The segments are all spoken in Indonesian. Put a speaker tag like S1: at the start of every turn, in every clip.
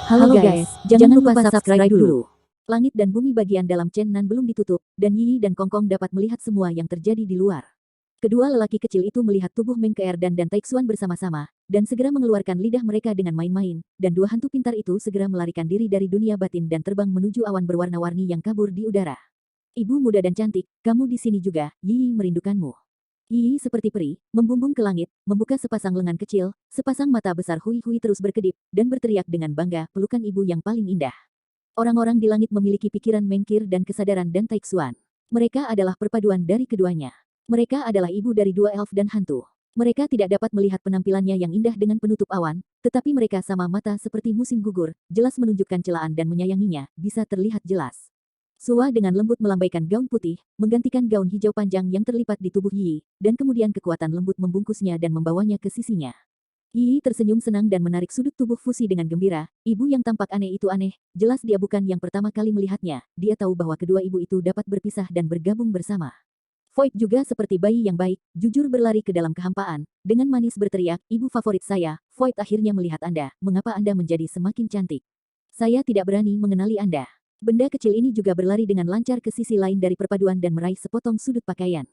S1: Halo guys, jangan lupa subscribe dulu. Langit dan bumi bagian dalam Chen Nan belum ditutup, dan Yi dan Kong Kong dapat melihat semua yang terjadi di luar. Kedua lelaki kecil itu melihat tubuh Meng Keer dan Taixuan bersama-sama, dan segera mengeluarkan lidah mereka dengan main-main, dan dua hantu pintar itu segera melarikan diri dari dunia batin dan terbang menuju awan berwarna-warni yang kabur di udara. Ibu muda dan cantik, kamu di sini juga, Yi merindukanmu. Yi seperti peri, membumbung ke langit, membuka sepasang lengan kecil, sepasang mata besar hui-hui terus berkedip, dan berteriak dengan bangga, pelukan ibu yang paling indah. Orang-orang di langit memiliki pikiran Mengkir dan kesadaran dan Taixuan. Mereka adalah perpaduan dari keduanya. Mereka adalah ibu dari dua elf dan hantu. Mereka tidak dapat melihat penampilannya yang indah dengan penutup awan, tetapi mereka sama mata seperti musim gugur, jelas menunjukkan celaan dan menyayanginya, bisa terlihat jelas. Sua dengan lembut melambaikan gaun putih, menggantikan gaun hijau panjang yang terlipat di tubuh Yi, dan kemudian kekuatan lembut membungkusnya dan membawanya ke sisinya. Yi tersenyum senang dan menarik sudut tubuh Fusi dengan gembira. Ibu yang tampak aneh itu aneh, jelas dia bukan yang pertama kali melihatnya, dia tahu bahwa kedua ibu itu dapat berpisah dan bergabung bersama. Void juga seperti bayi yang baik, jujur berlari ke dalam kehampaan, dengan manis berteriak, ibu favorit saya, Void akhirnya melihat Anda, mengapa Anda menjadi semakin cantik? Saya tidak berani mengenali Anda. Benda kecil ini juga berlari dengan lancar ke sisi lain dari perpaduan dan meraih sepotong sudut pakaian.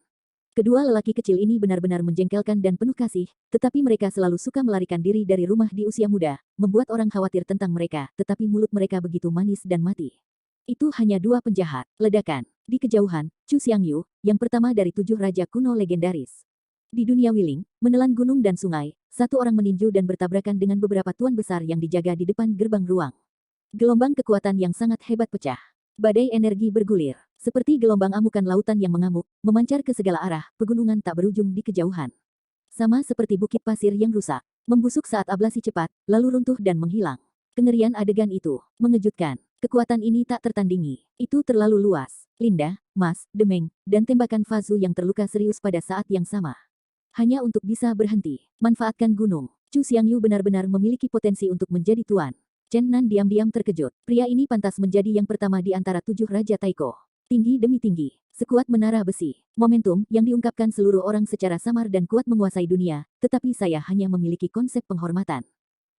S1: Kedua lelaki kecil ini benar-benar menjengkelkan dan penuh kasih, tetapi mereka selalu suka melarikan diri dari rumah di usia muda, membuat orang khawatir tentang mereka, tetapi mulut mereka begitu manis dan mati. Itu hanya dua penjahat. Ledakan. Di kejauhan, Chu Xiangyu, yang pertama dari 7 raja kuno legendaris. Di dunia Wiling, menelan gunung dan sungai, satu orang meninju dan bertabrakan dengan beberapa tuan besar yang dijaga di depan gerbang ruang. Gelombang kekuatan yang sangat hebat pecah. Badai energi bergulir. Seperti gelombang amukan lautan yang mengamuk, memancar ke segala arah, pegunungan tak berujung di kejauhan. Sama seperti bukit pasir yang rusak, membusuk saat ablasi cepat, lalu runtuh dan menghilang. Kengerian adegan itu, mengejutkan. Kekuatan ini tak tertandingi. Itu terlalu luas. Linda, Mas, Demeng, dan tembakan Fazu yang terluka serius pada saat yang sama. Hanya untuk bisa berhenti. Manfaatkan gunung. Chu Xiangyu benar-benar memiliki potensi untuk menjadi tuan. Chen Nan diam-diam terkejut. Pria ini pantas menjadi yang pertama di antara 7 Raja Taiko. Tinggi demi tinggi, sekuat menara besi. Momentum yang diungkapkan seluruh orang secara samar dan kuat menguasai dunia, tetapi saya hanya memiliki konsep penghormatan.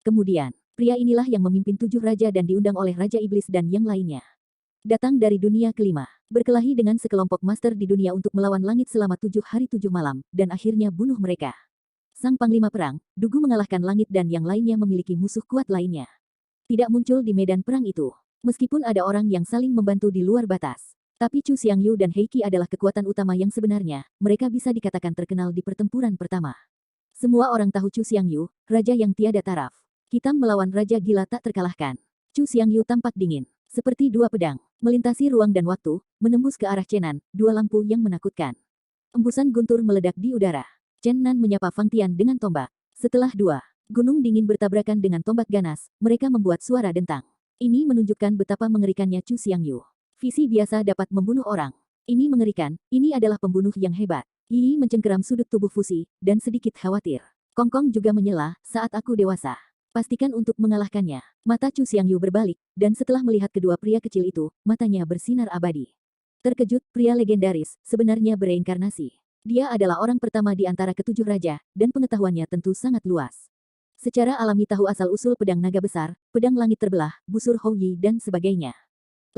S1: Kemudian, pria inilah yang memimpin 7 raja dan diundang oleh Raja Iblis dan yang lainnya. Datang dari dunia kelima, berkelahi dengan sekelompok master di dunia untuk melawan langit selama 7 hari 7 malam, dan akhirnya bunuh mereka. Sang Panglima Perang, Dugu mengalahkan langit dan yang lainnya memiliki musuh kuat lainnya. Tidak muncul di medan perang itu. Meskipun ada orang yang saling membantu di luar batas. Tapi Chu Xiangyu dan Heiki adalah kekuatan utama yang sebenarnya, mereka bisa dikatakan terkenal di pertempuran pertama. Semua orang tahu Chu Xiangyu, raja yang tiada taraf. Hitam melawan raja gila tak terkalahkan. Chu Xiangyu tampak dingin, seperti dua pedang, melintasi ruang dan waktu, menembus ke arah Chen Nan, dua lampu yang menakutkan. Embusan guntur meledak di udara. Chen Nan menyapa Fang Tian dengan tombak. Setelah dua gunung dingin bertabrakan dengan tombak ganas, mereka membuat suara dentang. Ini menunjukkan betapa mengerikannya Chu Xiangyu. Visi biasa dapat membunuh orang. Ini mengerikan, ini adalah pembunuh yang hebat. Yi mencengkeram sudut tubuh Fusi, dan sedikit khawatir. Kong Kong juga menyela, saat aku dewasa. Pastikan untuk mengalahkannya. Mata Chu Xiangyu berbalik, dan setelah melihat kedua pria kecil itu, matanya bersinar abadi. Terkejut, pria legendaris, sebenarnya bereinkarnasi. Dia adalah orang pertama di antara ketujuh raja, dan pengetahuannya tentu sangat luas. Secara alami tahu asal-usul pedang naga besar, pedang langit terbelah, busur Houyi dan sebagainya.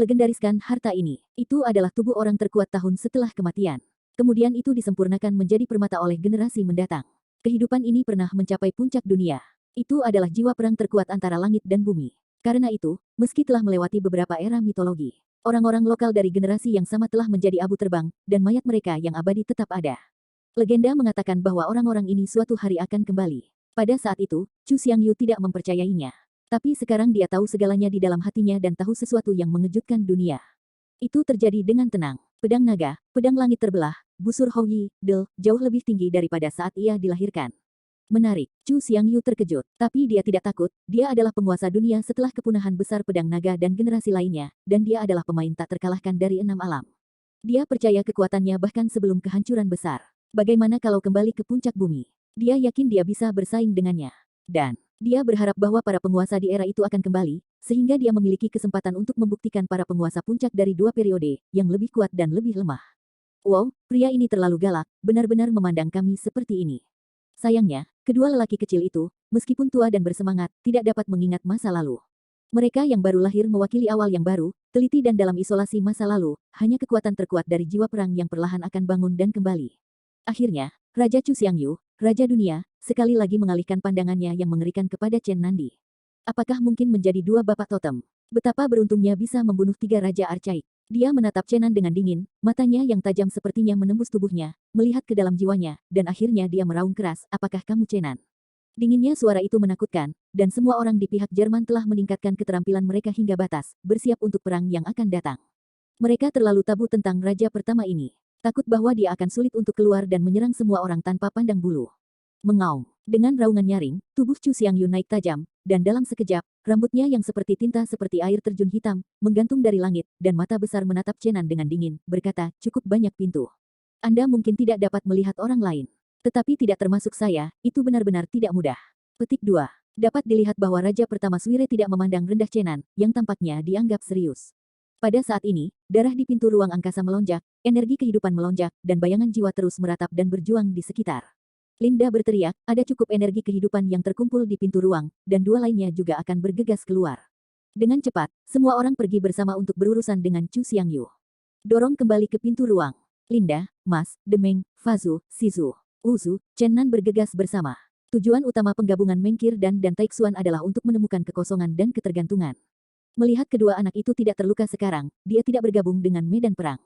S1: Legendariskan harta ini. Itu adalah tubuh orang terkuat tahun setelah kematian. Kemudian itu disempurnakan menjadi permata oleh generasi mendatang. Kehidupan ini pernah mencapai puncak dunia. Itu adalah jiwa perang terkuat antara langit dan bumi. Karena itu, meski telah melewati beberapa era mitologi, orang-orang lokal dari generasi yang sama telah menjadi abu terbang, dan mayat mereka yang abadi tetap ada. Legenda mengatakan bahwa orang-orang ini suatu hari akan kembali. Pada saat itu, Chu Xiangyu tidak mempercayainya. Tapi sekarang dia tahu segalanya di dalam hatinya dan tahu sesuatu yang mengejutkan dunia. Itu terjadi dengan tenang. Pedang naga, pedang langit terbelah, busur Houyi, jauh lebih tinggi daripada saat ia dilahirkan. Menarik, Chu Xiangyu terkejut. Tapi dia tidak takut, dia adalah penguasa dunia setelah kepunahan besar pedang naga dan generasi lainnya, dan dia adalah pemain tak terkalahkan dari 6 alam. Dia percaya kekuatannya bahkan sebelum kehancuran besar. Bagaimana kalau kembali ke puncak bumi? Dia yakin dia bisa bersaing dengannya. Dan, dia berharap bahwa para penguasa di era itu akan kembali, sehingga dia memiliki kesempatan untuk membuktikan para penguasa puncak dari dua periode, yang lebih kuat dan lebih lemah. Wow, pria ini terlalu galak, benar-benar memandang kami seperti ini. Sayangnya, kedua lelaki kecil itu, meskipun tua dan bersemangat, tidak dapat mengingat masa lalu. Mereka yang baru lahir mewakili awal yang baru, teliti dan dalam isolasi masa lalu, hanya kekuatan terkuat dari jiwa perang yang perlahan akan bangun dan kembali. Akhirnya, Raja Chu Xiangyu, Raja Dunia, sekali lagi mengalihkan pandangannya yang mengerikan kepada Chen Nandi. Apakah mungkin menjadi dua bapak totem? Betapa beruntungnya bisa membunuh tiga raja arcaik. Dia menatap Chen Nan dengan dingin, matanya yang tajam sepertinya menembus tubuhnya, melihat ke dalam jiwanya, dan akhirnya dia meraung keras, apakah kamu Chen Nan? Dinginnya suara itu menakutkan, dan semua orang di pihak Jerman telah meningkatkan keterampilan mereka hingga batas, bersiap untuk perang yang akan datang. Mereka terlalu tabu tentang raja pertama ini. Takut bahwa dia akan sulit untuk keluar dan menyerang semua orang tanpa pandang bulu. Mengaum. Dengan raungan nyaring, tubuh Chu Xiangyu naik tajam, dan dalam sekejap, rambutnya yang seperti tinta seperti air terjun hitam, menggantung dari langit, dan mata besar menatap Chen Nan dengan dingin, berkata, cukup banyak pintu. Anda mungkin tidak dapat melihat orang lain. Tetapi tidak termasuk saya, itu benar-benar tidak mudah. Petik 2. Dapat dilihat bahwa Raja pertama Suire tidak memandang rendah Chen Nan, yang tampaknya dianggap serius. Pada saat ini, darah di pintu ruang angkasa melonjak, energi kehidupan melonjak, dan bayangan jiwa terus meratap dan berjuang di sekitar. Linda berteriak, ada cukup energi kehidupan yang terkumpul di pintu ruang, dan dua lainnya juga akan bergegas keluar. Dengan cepat, semua orang pergi bersama untuk berurusan dengan Chu Xiangyu. Dorong kembali ke pintu ruang. Linda, Mas, Demeng, Fazu, Shizu, Uzu, Chen Nan bergegas bersama. Tujuan utama penggabungan Mengkir dan Taixuan adalah untuk menemukan kekosongan dan ketergantungan. Melihat kedua anak itu tidak terluka sekarang, dia tidak bergabung dengan medan perang.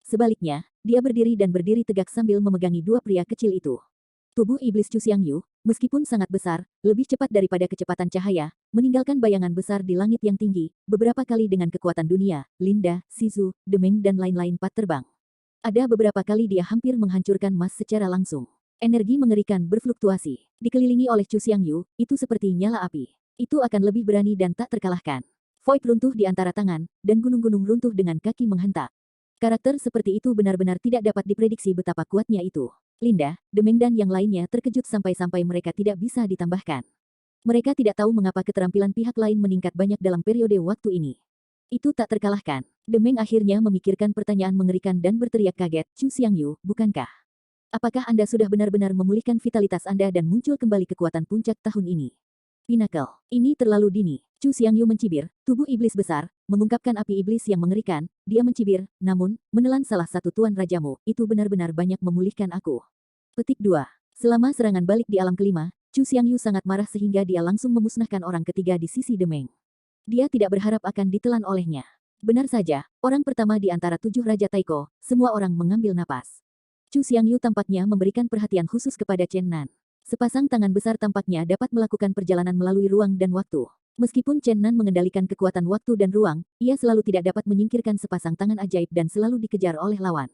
S1: Sebaliknya, dia berdiri dan berdiri tegak sambil memegangi dua pria kecil itu. Tubuh iblis Chu Xiangyu, meskipun sangat besar, lebih cepat daripada kecepatan cahaya, meninggalkan bayangan besar di langit yang tinggi, beberapa kali dengan kekuatan dunia, Linda, Shizu, Demeng dan lain-lain pat terbang. Ada beberapa kali dia hampir menghancurkan Mas secara langsung. Energi mengerikan berfluktuasi. Dikelilingi oleh Chu Xiangyu, itu seperti nyala api. Itu akan lebih berani dan tak terkalahkan. Void runtuh di antara tangan, dan gunung-gunung runtuh dengan kaki menghentak. Karakter seperti itu benar-benar tidak dapat diprediksi betapa kuatnya itu. Linda, Demeng dan yang lainnya terkejut sampai-sampai mereka tidak bisa ditambahkan. Mereka tidak tahu mengapa keterampilan pihak lain meningkat banyak dalam periode waktu ini. Itu tak terkalahkan. Demeng akhirnya memikirkan pertanyaan mengerikan dan berteriak kaget, Chu Xiangyu, bukankah? Apakah Anda sudah benar-benar memulihkan vitalitas Anda dan muncul kembali kekuatan puncak tahun ini? Pinnacle, ini terlalu dini. Chu Xiangyu mencibir, tubuh iblis besar, mengungkapkan api iblis yang mengerikan, dia mencibir, namun, menelan salah satu tuan rajamu, itu benar-benar banyak memulihkan aku. Petik 2. Selama serangan balik di alam kelima, Chu Xiangyu sangat marah sehingga dia langsung memusnahkan orang ketiga di sisi Demeng. Dia tidak berharap akan ditelan olehnya. Benar saja, orang pertama di antara 7 Raja Taiko, semua orang mengambil napas. Chu Xiangyu tampaknya memberikan perhatian khusus kepada Chen Nan. Sepasang tangan besar tampaknya dapat melakukan perjalanan melalui ruang dan waktu. Meskipun Chen Nan mengendalikan kekuatan waktu dan ruang, ia selalu tidak dapat menyingkirkan sepasang tangan ajaib dan selalu dikejar oleh lawan.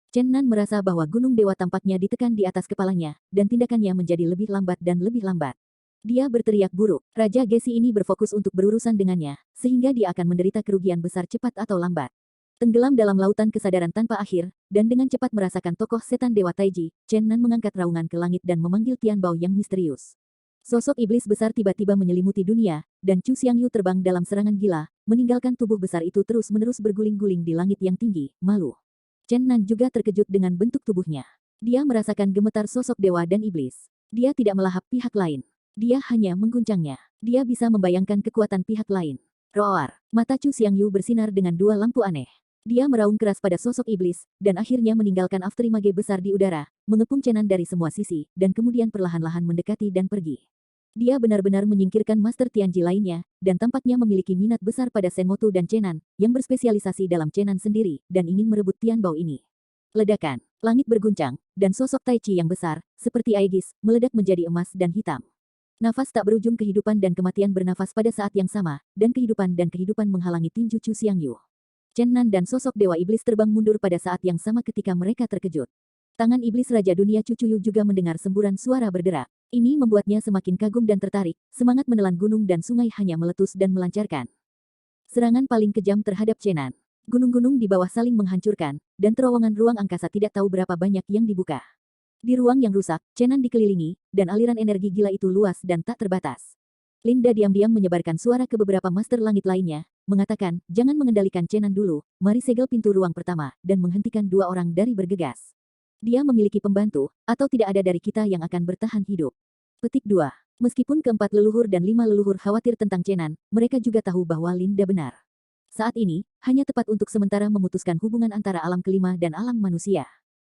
S1: Chen Nan merasa bahwa Gunung Dewa tampaknya ditekan di atas kepalanya, dan tindakannya menjadi lebih lambat dan lebih lambat. Dia berteriak buruk. Raja Gesi ini berfokus untuk berurusan dengannya, sehingga dia akan menderita kerugian besar cepat atau lambat. Tenggelam dalam lautan kesadaran tanpa akhir, dan dengan cepat merasakan tokoh setan Dewa Taiji, Chen Nan mengangkat raungan ke langit dan memanggil Tian Bao yang misterius. Sosok iblis besar tiba-tiba menyelimuti dunia, dan Chu Xiangyu terbang dalam serangan gila, meninggalkan tubuh besar itu terus-menerus berguling-guling di langit yang tinggi, malu. Chen Nan juga terkejut dengan bentuk tubuhnya. Dia merasakan gemetar sosok dewa dan iblis. Dia tidak melahap pihak lain. Dia hanya mengguncangnya. Dia bisa membayangkan kekuatan pihak lain. Roar. Mata Chu Xiangyu bersinar dengan dua lampu aneh. Dia meraung keras pada sosok iblis, dan akhirnya meninggalkan afterimage besar di udara, mengepung Chen Nan dari semua sisi, dan kemudian perlahan-lahan mendekati dan pergi. Dia benar-benar menyingkirkan Master Tianji lainnya, dan tampaknya memiliki minat besar pada Senmotu dan Chen Nan, yang berspesialisasi dalam Chen Nan sendiri, dan ingin merebut Tian Bao ini. Ledakan. Langit berguncang, dan sosok Tai Chi yang besar, seperti Aegis, meledak menjadi emas dan hitam. Nafas tak berujung kehidupan dan kematian bernafas pada saat yang sama, dan kehidupan menghalangi tinju Chu Xiangyu. Chen Nan dan sosok Dewa Iblis terbang mundur pada saat yang sama ketika mereka terkejut. Tangan Iblis Raja Dunia Chu Chuyu juga mendengar semburan suara bergerak. Ini membuatnya semakin kagum dan tertarik, semangat menelan gunung dan sungai hanya meletus dan melancarkan serangan paling kejam terhadap Chen Nan. Gunung-gunung di bawah saling menghancurkan, dan terowongan ruang angkasa tidak tahu berapa banyak yang dibuka. Di ruang yang rusak, Chen Nan dikelilingi, dan aliran energi gila itu luas dan tak terbatas. Linda diam-diam menyebarkan suara ke beberapa master langit lainnya, mengatakan, jangan mengendalikan Chen Nan dulu, mari segel pintu ruang pertama, dan menghentikan dua orang dari bergegas. Dia memiliki pembantu, atau tidak ada dari kita yang akan bertahan hidup. Petik 2. Meskipun keempat leluhur dan 5 leluhur khawatir tentang Chenan, mereka juga tahu bahwa Linda benar. Saat ini, hanya tepat untuk sementara memutuskan hubungan antara alam kelima dan alam manusia.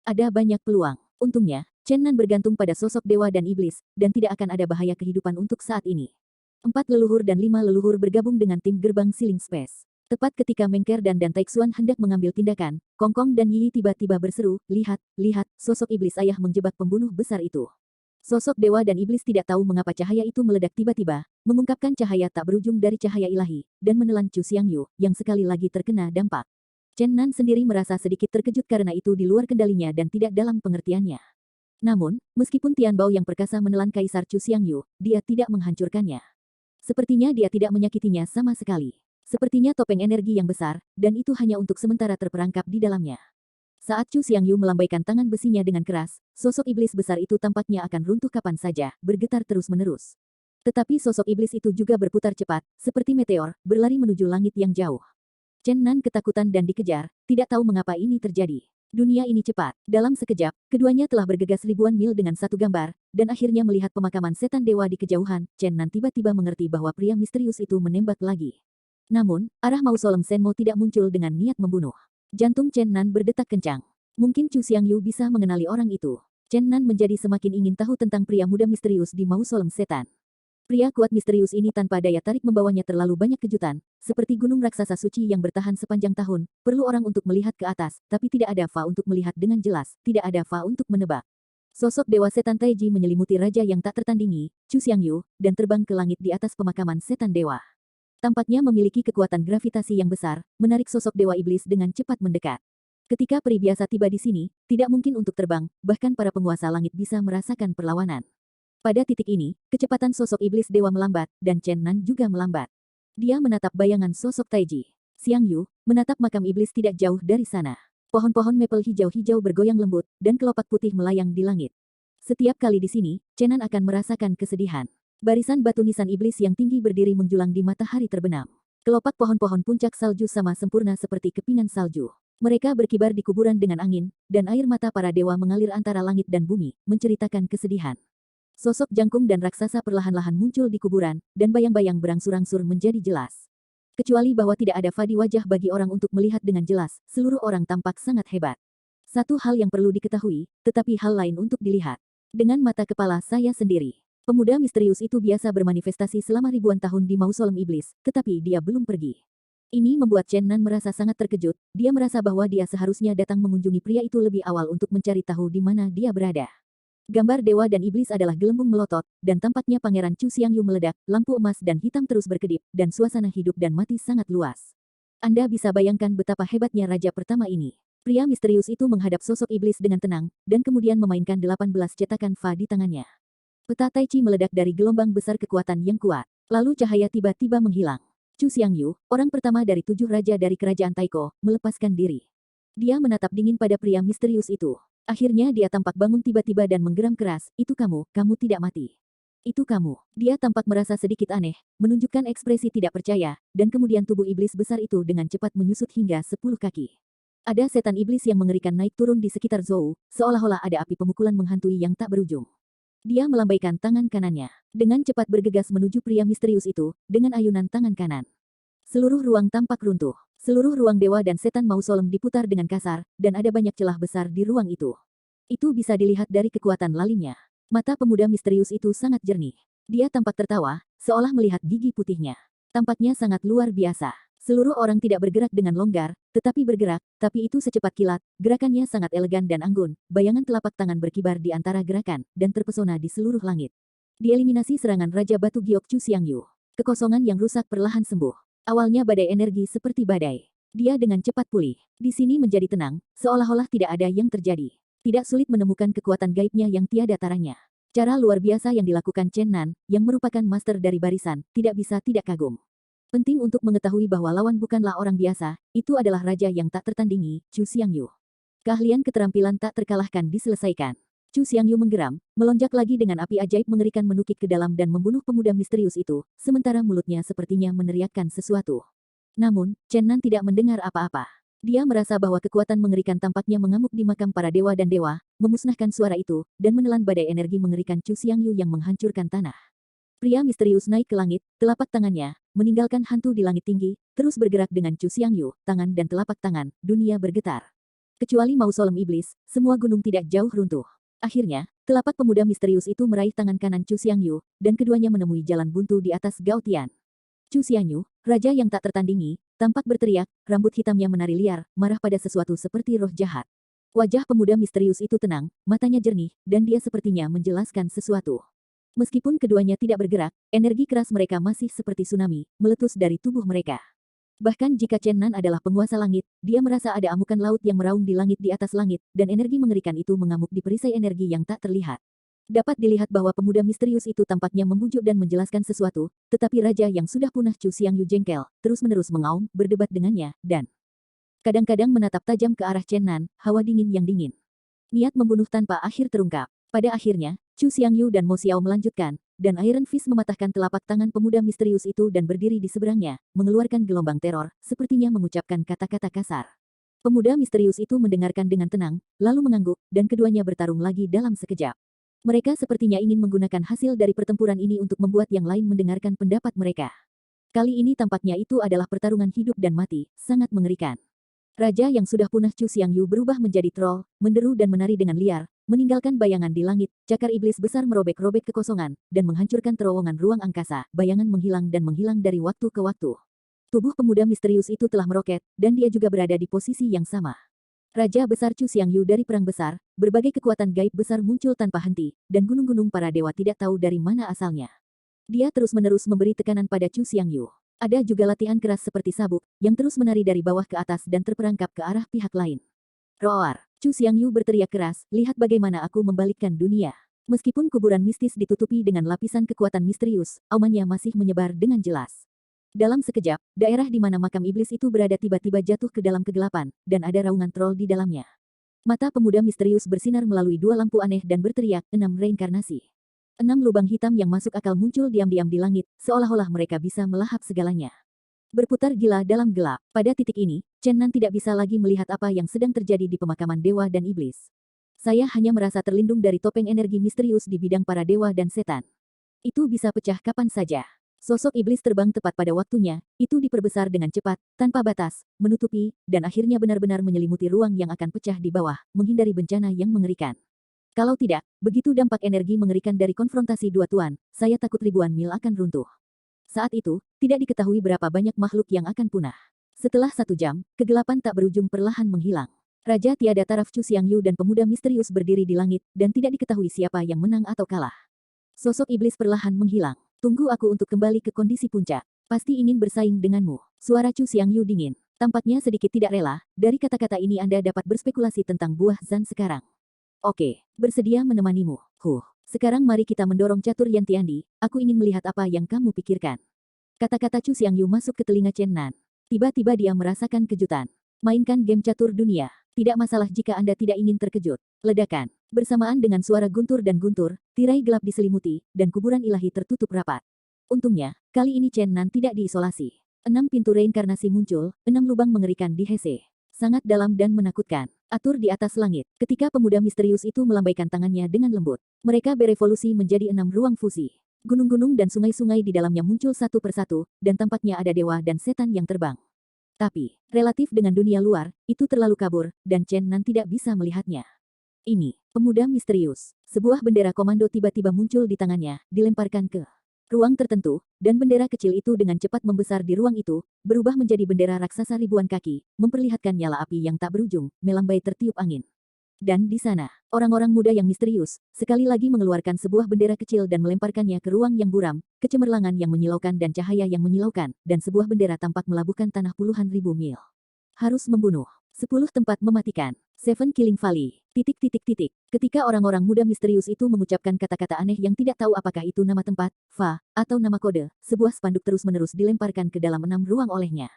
S1: Ada banyak peluang. Untungnya, Chenan bergantung pada sosok dewa dan iblis, dan tidak akan ada bahaya kehidupan untuk saat ini. 4 leluhur dan 5 leluhur bergabung dengan tim gerbang Sealing Space. Tepat ketika Mengker dan Taixuan hendak mengambil tindakan, Kongkong dan Yi tiba-tiba berseru, "Lihat, lihat, sosok iblis ayah menjebak pembunuh besar itu." Sosok dewa dan iblis tidak tahu mengapa cahaya itu meledak tiba-tiba, mengungkapkan cahaya tak berujung dari cahaya ilahi, dan menelan Chu Xiangyu, yang sekali lagi terkena dampak. Chen Nan sendiri merasa sedikit terkejut karena itu di luar kendalinya dan tidak dalam pengertiannya. Namun, meskipun Tian Bao yang perkasa menelan Kaisar Chu Xiangyu, dia tidak menghancurkannya. Sepertinya dia tidak menyakitinya sama sekali. Sepertinya topeng energi yang besar, dan itu hanya untuk sementara terperangkap di dalamnya. Saat Chu Xiangyu melambaikan tangan besinya dengan keras, sosok iblis besar itu tampaknya akan runtuh kapan saja, bergetar terus-menerus. Tetapi sosok iblis itu juga berputar cepat, seperti meteor, berlari menuju langit yang jauh. Chen Nan ketakutan dan dikejar, tidak tahu mengapa ini terjadi. Dunia ini cepat. Dalam sekejap, keduanya telah bergegas ribuan mil dengan satu gambar, dan akhirnya melihat pemakaman setan dewa di kejauhan. Chen Nan tiba-tiba mengerti bahwa pria misterius itu menembak lagi. Namun, arah mausolem Senmo tidak muncul dengan niat membunuh. Jantung Chen Nan berdetak kencang. Mungkin Chu Xiangyu bisa mengenali orang itu. Chen Nan menjadi semakin ingin tahu tentang pria muda misterius di mausolem setan. Pria kuat misterius ini tanpa daya tarik membawanya terlalu banyak kejutan, seperti gunung raksasa suci yang bertahan sepanjang tahun, perlu orang untuk melihat ke atas, tapi tidak ada Fa untuk melihat dengan jelas, tidak ada Fa untuk menebak. Sosok Dewa Setan Taiji menyelimuti raja yang tak tertandingi, Chu Xiangyu, dan terbang ke langit di atas pemakaman setan dewa. Tampaknya memiliki kekuatan gravitasi yang besar, menarik sosok dewa iblis dengan cepat mendekat. Ketika peri biasa tiba di sini, tidak mungkin untuk terbang, bahkan para penguasa langit bisa merasakan perlawanan. Pada titik ini, kecepatan sosok iblis dewa melambat, dan Chen Nan juga melambat. Dia menatap bayangan sosok Taiji. Xiangyu, menatap makam iblis tidak jauh dari sana. Pohon-pohon maple hijau-hijau bergoyang lembut, dan kelopak putih melayang di langit. Setiap kali di sini, Chen Nan akan merasakan kesedihan. Barisan batu nisan iblis yang tinggi berdiri menjulang di matahari terbenam. Kelopak pohon-pohon puncak salju sama sempurna seperti kepingan salju. Mereka berkibar di kuburan dengan angin, dan air mata para dewa mengalir antara langit dan bumi, menceritakan kesedihan. Sosok jangkung dan raksasa perlahan-lahan muncul di kuburan, dan bayang-bayang berangsur-angsur menjadi jelas. Kecuali bahwa tidak ada Fa di wajah bagi orang untuk melihat dengan jelas, seluruh orang tampak sangat hebat. Satu hal yang perlu diketahui, tetapi hal lain untuk dilihat. Dengan mata kepala saya sendiri. Pemuda misterius itu biasa bermanifestasi selama ribuan tahun di mausolem iblis, tetapi dia belum pergi. Ini membuat Chen Nan merasa sangat terkejut, dia merasa bahwa dia seharusnya datang mengunjungi pria itu lebih awal untuk mencari tahu di mana dia berada. Gambar dewa dan iblis adalah gelembung melotot, dan tampaknya Pangeran Chu Xiangyu meledak, lampu emas dan hitam terus berkedip, dan suasana hidup dan mati sangat luas. Anda bisa bayangkan betapa hebatnya raja pertama ini. Pria misterius itu menghadap sosok iblis dengan tenang, dan kemudian memainkan 18 cetakan Fa di tangannya. Peta Tai Chi meledak dari gelombang besar kekuatan yang kuat. Lalu cahaya tiba-tiba menghilang. Chu Xiangyu, orang pertama dari 7 raja dari kerajaan Taiko, melepaskan diri. Dia menatap dingin pada pria misterius itu. Akhirnya dia tampak bangun tiba-tiba dan menggeram keras, "Itu kamu, kamu tidak mati. Itu kamu." Dia tampak merasa sedikit aneh, menunjukkan ekspresi tidak percaya, dan kemudian tubuh iblis besar itu dengan cepat menyusut hingga 10 kaki. Ada setan iblis yang mengerikan naik turun di sekitar Zhou, seolah-olah ada api pemukulan menghantui yang tak berujung. Dia melambaikan tangan kanannya. Dengan cepat bergegas menuju pria misterius itu, dengan ayunan tangan kanan. Seluruh ruang tampak runtuh. Seluruh ruang dewa dan setan mausolem diputar dengan kasar, dan ada banyak celah besar di ruang itu. Itu bisa dilihat dari kekuatan lalingnya. Mata pemuda misterius itu sangat jernih. Dia tampak tertawa, seolah melihat gigi putihnya. Tampaknya sangat luar biasa. Seluruh orang tidak bergerak dengan longgar, tetapi bergerak, tapi itu secepat kilat, gerakannya sangat elegan dan anggun, bayangan telapak tangan berkibar di antara gerakan, dan terpesona di seluruh langit. Dieliminasi serangan Raja Batu Giok Chu Xiangyu. Kekosongan yang rusak perlahan sembuh. Awalnya badai energi seperti badai. Dia dengan cepat pulih. Di sini menjadi tenang, seolah-olah tidak ada yang terjadi. Tidak sulit menemukan kekuatan gaibnya yang tiada taranya. Cara luar biasa yang dilakukan Chen Nan, yang merupakan master dari barisan, tidak bisa tidak kagum. Penting untuk mengetahui bahwa lawan bukanlah orang biasa, itu adalah raja yang tak tertandingi, Chu Xiangyu. Keahlian keterampilan tak terkalahkan diselesaikan. Chu Xiangyu menggeram, melonjak lagi dengan api ajaib mengerikan menukik ke dalam dan membunuh pemuda misterius itu, sementara mulutnya sepertinya meneriakkan sesuatu. Namun, Chen Nan tidak mendengar apa-apa. Dia merasa bahwa kekuatan mengerikan tampaknya mengamuk di makam para dewa dan dewa, memusnahkan suara itu, dan menelan badai energi mengerikan Chu Xiangyu yang menghancurkan tanah. Pria misterius naik ke langit, telapak tangannya, meninggalkan hantu di langit tinggi, terus bergerak dengan Chu Xiangyu, tangan dan telapak tangan, dunia bergetar. Kecuali mausolem iblis, semua gunung tidak jauh runtuh. Akhirnya, telapak pemuda misterius itu meraih tangan kanan Chu Xiangyu, dan keduanya menemui jalan buntu di atas Gaotian. Chu Xiangyu, raja yang tak tertandingi, tampak berteriak, rambut hitamnya menari liar, marah pada sesuatu seperti roh jahat. Wajah pemuda misterius itu tenang, matanya jernih, dan dia sepertinya menjelaskan sesuatu. Meskipun keduanya tidak bergerak, energi keras mereka masih seperti tsunami, meletus dari tubuh mereka. Bahkan jika Chen Nan adalah penguasa langit, dia merasa ada amukan laut yang meraung di langit di atas langit, dan energi mengerikan itu mengamuk di perisai energi yang tak terlihat. Dapat dilihat bahwa pemuda misterius itu tampaknya membujuk dan menjelaskan sesuatu, tetapi raja yang sudah punah Chu Xiangyu jengkel, terus-menerus mengaum, berdebat dengannya, dan kadang-kadang menatap tajam ke arah Chen Nan, hawa dingin yang dingin. Niat membunuh tanpa akhir terungkap. Pada akhirnya, Chu Xiangyu dan Mo Xiao melanjutkan, dan Iron Fist mematahkan telapak tangan pemuda misterius itu dan berdiri di seberangnya, mengeluarkan gelombang teror, sepertinya mengucapkan kata-kata kasar. Pemuda misterius itu mendengarkan dengan tenang, lalu mengangguk, dan keduanya bertarung lagi dalam sekejap. Mereka sepertinya ingin menggunakan hasil dari pertempuran ini untuk membuat yang lain mendengarkan pendapat mereka. Kali ini tampaknya itu adalah pertarungan hidup dan mati, sangat mengerikan. Raja yang sudah punah Chu Xiangyu berubah menjadi troll, menderu dan menari dengan liar, meninggalkan bayangan di langit, cakar iblis besar merobek-robek kekosongan, dan menghancurkan terowongan ruang angkasa, bayangan menghilang dan menghilang dari waktu ke waktu. Tubuh pemuda misterius itu telah meroket, dan dia juga berada di posisi yang sama. Raja besar Chu Xiangyu dari perang besar, berbagai kekuatan gaib besar muncul tanpa henti, dan gunung-gunung para dewa tidak tahu dari mana asalnya. Dia terus-menerus memberi tekanan pada Chu Xiangyu. Ada juga latihan keras seperti sabuk, yang terus menari dari bawah ke atas dan terperangkap ke arah pihak lain. Roar! Chu Xiangyu berteriak keras, lihat bagaimana aku membalikkan dunia. Meskipun kuburan mistis ditutupi dengan lapisan kekuatan misterius, aumannya masih menyebar dengan jelas. Dalam sekejap, daerah di mana makam iblis itu berada tiba-tiba jatuh ke dalam kegelapan, dan ada raungan troll di dalamnya. Mata pemuda misterius bersinar melalui dua lampu aneh dan berteriak, 6 reinkarnasi. 6 lubang hitam yang masuk akal muncul diam-diam di langit, seolah-olah mereka bisa melahap segalanya. Berputar gila dalam gelap. Pada titik ini, Chen Nan tidak bisa lagi melihat apa yang sedang terjadi di pemakaman dewa dan iblis. Saya hanya merasa terlindung dari topeng energi misterius di bidang para dewa dan setan. Itu bisa pecah kapan saja. Sosok iblis terbang tepat pada waktunya, itu diperbesar dengan cepat, tanpa batas, menutupi, dan akhirnya benar-benar menyelimuti ruang yang akan pecah di bawah, menghindari bencana yang mengerikan. Kalau tidak, begitu dampak energi mengerikan dari konfrontasi dua tuan, saya takut ribuan mil akan runtuh. Saat itu, tidak diketahui berapa banyak makhluk yang akan punah. Setelah 1 jam, kegelapan tak berujung perlahan menghilang. Raja tiada taraf Chu Xiangyu dan pemuda misterius berdiri di langit, dan tidak diketahui siapa yang menang atau kalah. Sosok iblis perlahan menghilang. Tunggu aku untuk kembali ke kondisi puncak. Pasti ingin bersaing denganmu. Suara Chu Xiangyu dingin. Tampaknya sedikit tidak rela, dari kata-kata ini Anda dapat berspekulasi tentang buah Zan sekarang. Oke, bersedia menemanimu. Sekarang mari kita mendorong catur Yantiandi, aku ingin melihat apa yang kamu pikirkan. Kata-kata Chu Xiangyu masuk ke telinga Chen Nan. Tiba-tiba dia merasakan kejutan. Mainkan game catur dunia. Tidak masalah jika Anda tidak ingin terkejut. Ledakan. Bersamaan dengan suara guntur dan guntur, tirai gelap diselimuti, dan kuburan ilahi tertutup rapat. Untungnya, kali ini Chen Nan tidak diisolasi. 6 pintu reinkarnasi muncul, 6 lubang mengerikan di Hese. Sangat dalam dan menakutkan. Atur di atas langit. Ketika pemuda misterius itu melambaikan tangannya dengan lembut, mereka berevolusi menjadi 6 ruang fusi. Gunung-gunung dan sungai-sungai di dalamnya muncul satu persatu, dan tampaknya ada dewa dan setan yang terbang. Tapi, relatif dengan dunia luar, itu terlalu kabur, dan Chen Nan tidak bisa melihatnya. Ini, pemuda misterius. Sebuah bendera komando tiba-tiba muncul di tangannya, dilemparkan ke ruang tertentu, dan bendera kecil itu dengan cepat membesar di ruang itu, berubah menjadi bendera raksasa ribuan kaki, memperlihatkan nyala api yang tak berujung, melambai tertiup angin. Dan di sana, orang-orang muda yang misterius, sekali lagi mengeluarkan sebuah bendera kecil dan melemparkannya ke ruang yang buram, kecemerlangan yang menyilaukan dan cahaya yang menyilaukan, dan sebuah bendera tampak melabuhkan tanah puluhan ribu mil. Harus membunuh. 10 tempat mematikan. 7 Killing Valley. Ketika orang-orang muda misterius itu mengucapkan kata-kata aneh yang tidak tahu apakah itu nama tempat, atau nama kode, sebuah spanduk terus-menerus dilemparkan ke dalam 6 ruang olehnya.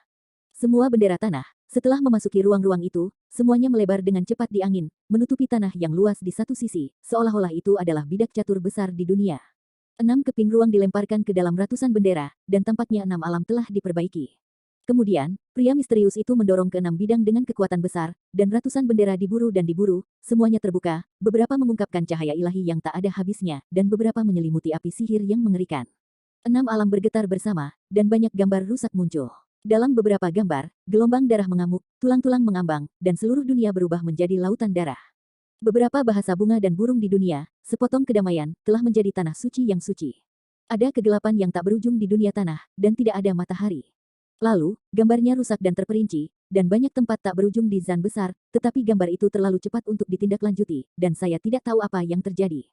S1: Semua bendera tanah, setelah memasuki ruang-ruang itu, semuanya melebar dengan cepat di angin, menutupi tanah yang luas di satu sisi, seolah-olah itu adalah bidak catur besar di dunia. 6 keping ruang dilemparkan ke dalam ratusan bendera, dan tampaknya 6 alam telah diperbaiki. Kemudian, pria misterius itu mendorong ke 6 bidang dengan kekuatan besar, dan ratusan bendera diburu dan diburu, semuanya terbuka, beberapa mengungkapkan cahaya ilahi yang tak ada habisnya, dan beberapa menyelimuti api sihir yang mengerikan. 6 alam bergetar bersama, dan banyak gambar rusak muncul. Dalam beberapa gambar, gelombang darah mengamuk, tulang-tulang mengambang, dan seluruh dunia berubah menjadi lautan darah. Beberapa bahasa bunga dan burung di dunia, sepotong kedamaian, telah menjadi tanah suci yang suci. Ada kegelapan yang tak berujung di dunia tanah, dan tidak ada matahari. Lalu, gambarnya rusak dan terperinci, dan banyak tempat tak berujung di Zan besar, tetapi gambar itu terlalu cepat untuk ditindaklanjuti, dan saya tidak tahu apa yang terjadi.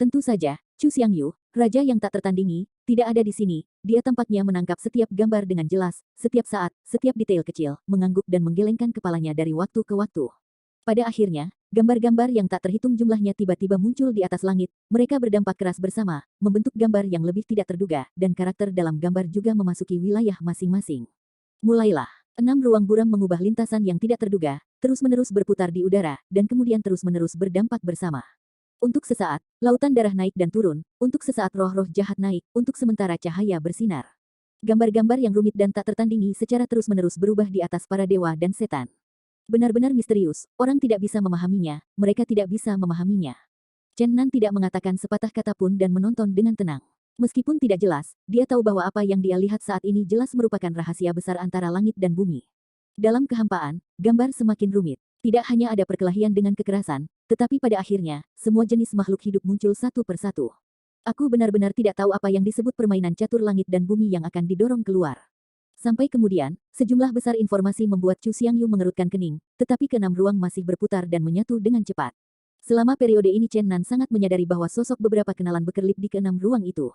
S1: Tentu saja, Chu Xiangyu, raja yang tak tertandingi, tidak ada di sini. Dia tampaknya menangkap setiap gambar dengan jelas, setiap saat, setiap detail kecil, mengangguk dan menggelengkan kepalanya dari waktu ke waktu. Pada akhirnya, gambar-gambar yang tak terhitung jumlahnya tiba-tiba muncul di atas langit. Mereka berdampak keras bersama, membentuk gambar yang lebih tidak terduga, dan karakter dalam gambar juga memasuki wilayah masing-masing. Mulailah. 6 ruang buram mengubah lintasan yang tidak terduga, terus-menerus berputar di udara, dan kemudian terus-menerus berdampak bersama. Untuk sesaat, lautan darah naik dan turun, untuk sesaat roh-roh jahat naik, untuk sementara cahaya bersinar. Gambar-gambar yang rumit dan tak tertandingi secara terus-menerus berubah di atas para dewa dan setan. Benar-benar misterius, orang tidak bisa memahaminya, mereka tidak bisa memahaminya. Chen Nan tidak mengatakan sepatah kata pun dan menonton dengan tenang. Meskipun tidak jelas, dia tahu bahwa apa yang dia lihat saat ini jelas merupakan rahasia besar antara langit dan bumi. Dalam kehampaan, gambar semakin rumit. Tidak hanya ada perkelahian dengan kekerasan, tetapi pada akhirnya, semua jenis makhluk hidup muncul satu persatu. Aku benar-benar tidak tahu apa yang disebut permainan catur langit dan bumi yang akan didorong keluar. Sampai kemudian, sejumlah besar informasi membuat Chu Xiangyu mengerutkan kening, tetapi keenam ruang masih berputar dan menyatu dengan cepat. Selama periode ini Chen Nan sangat menyadari bahwa sosok beberapa kenalan berkelip di keenam ruang itu.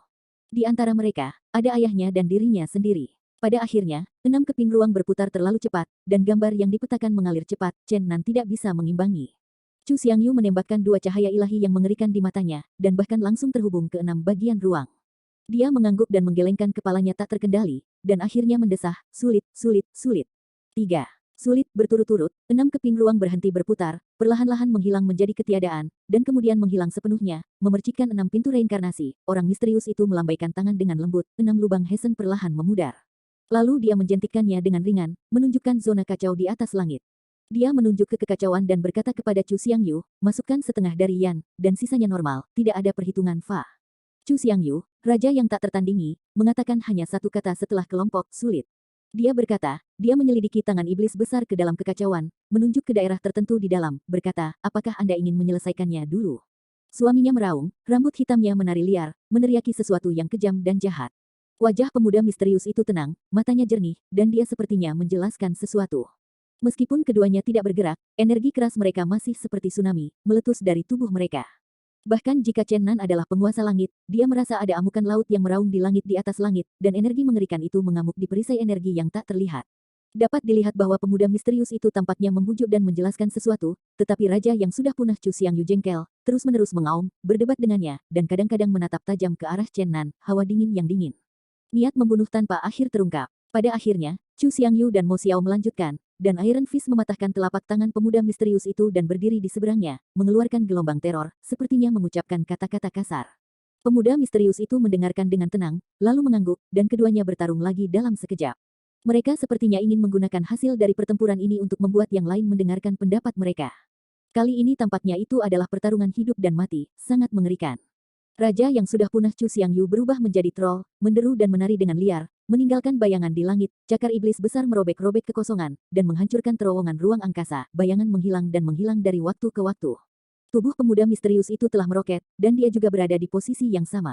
S1: Di antara mereka, ada ayahnya dan dirinya sendiri. Pada akhirnya, 6 keping ruang berputar terlalu cepat, dan gambar yang dipetakan mengalir cepat, Chen Nan tidak bisa mengimbangi. Chu Xiangyu menembakkan 2 cahaya ilahi yang mengerikan di matanya, dan bahkan langsung terhubung ke 6 bagian ruang. Dia mengangguk dan menggelengkan kepalanya tak terkendali, dan akhirnya mendesah, sulit, sulit, sulit. 3. Sulit, berturut-turut, 6 keping ruang berhenti berputar, perlahan-lahan menghilang menjadi ketiadaan, dan kemudian menghilang sepenuhnya, memercikkan 6 pintu reinkarnasi. Orang misterius itu melambaikan tangan dengan lembut, 6 lubang Hesen perlahan memudar. Lalu dia menjentikkannya dengan ringan, menunjukkan zona kacau di atas langit. Dia menunjuk ke kekacauan dan berkata kepada Chu Xiangyu, masukkan setengah dari Yan, dan sisanya normal, tidak ada perhitungan Fa. Chu Xiangyu, raja yang tak tertandingi, mengatakan hanya satu kata setelah kelompok sulit. Dia berkata, dia menyelidiki tangan iblis besar ke dalam kekacauan, menunjuk ke daerah tertentu di dalam, berkata, apakah Anda ingin menyelesaikannya dulu? Suaminya meraung, rambut hitamnya menari liar, meneriaki sesuatu yang kejam dan jahat. Wajah pemuda misterius itu tenang, matanya jernih, dan dia sepertinya menjelaskan sesuatu. Meskipun keduanya tidak bergerak, energi keras mereka masih seperti tsunami, meletus dari tubuh mereka. Bahkan jika Chen Nan adalah penguasa langit, dia merasa ada amukan laut yang meraung di langit di atas langit, dan energi mengerikan itu mengamuk di perisai energi yang tak terlihat. Dapat dilihat bahwa pemuda misterius itu tampaknya membujuk dan menjelaskan sesuatu, tetapi raja yang sudah punah Chu Xiangyu jengkel, terus-menerus mengaum, berdebat dengannya, dan kadang-kadang menatap tajam ke arah Chen Nan, hawa dingin yang dingin. Niat membunuh tanpa akhir terungkap. Pada akhirnya, Chu Xiangyu dan Mo Xiao melanjutkan, dan Iron Fist mematahkan telapak tangan pemuda misterius itu dan berdiri di seberangnya, mengeluarkan gelombang teror, sepertinya mengucapkan kata-kata kasar. Pemuda misterius itu mendengarkan dengan tenang, lalu mengangguk, dan keduanya bertarung lagi dalam sekejap. Mereka sepertinya ingin menggunakan hasil dari pertempuran ini untuk membuat yang lain mendengarkan pendapat mereka. Kali ini tampaknya itu adalah pertarungan hidup dan mati, sangat mengerikan. Raja yang sudah punah Chu Xiangyu berubah menjadi troll, menderu dan menari dengan liar, meninggalkan bayangan di langit, cakar iblis besar merobek-robek kekosongan, dan menghancurkan terowongan ruang angkasa, bayangan menghilang dan menghilang dari waktu ke waktu. Tubuh pemuda misterius itu telah meroket, dan dia juga berada di posisi yang sama.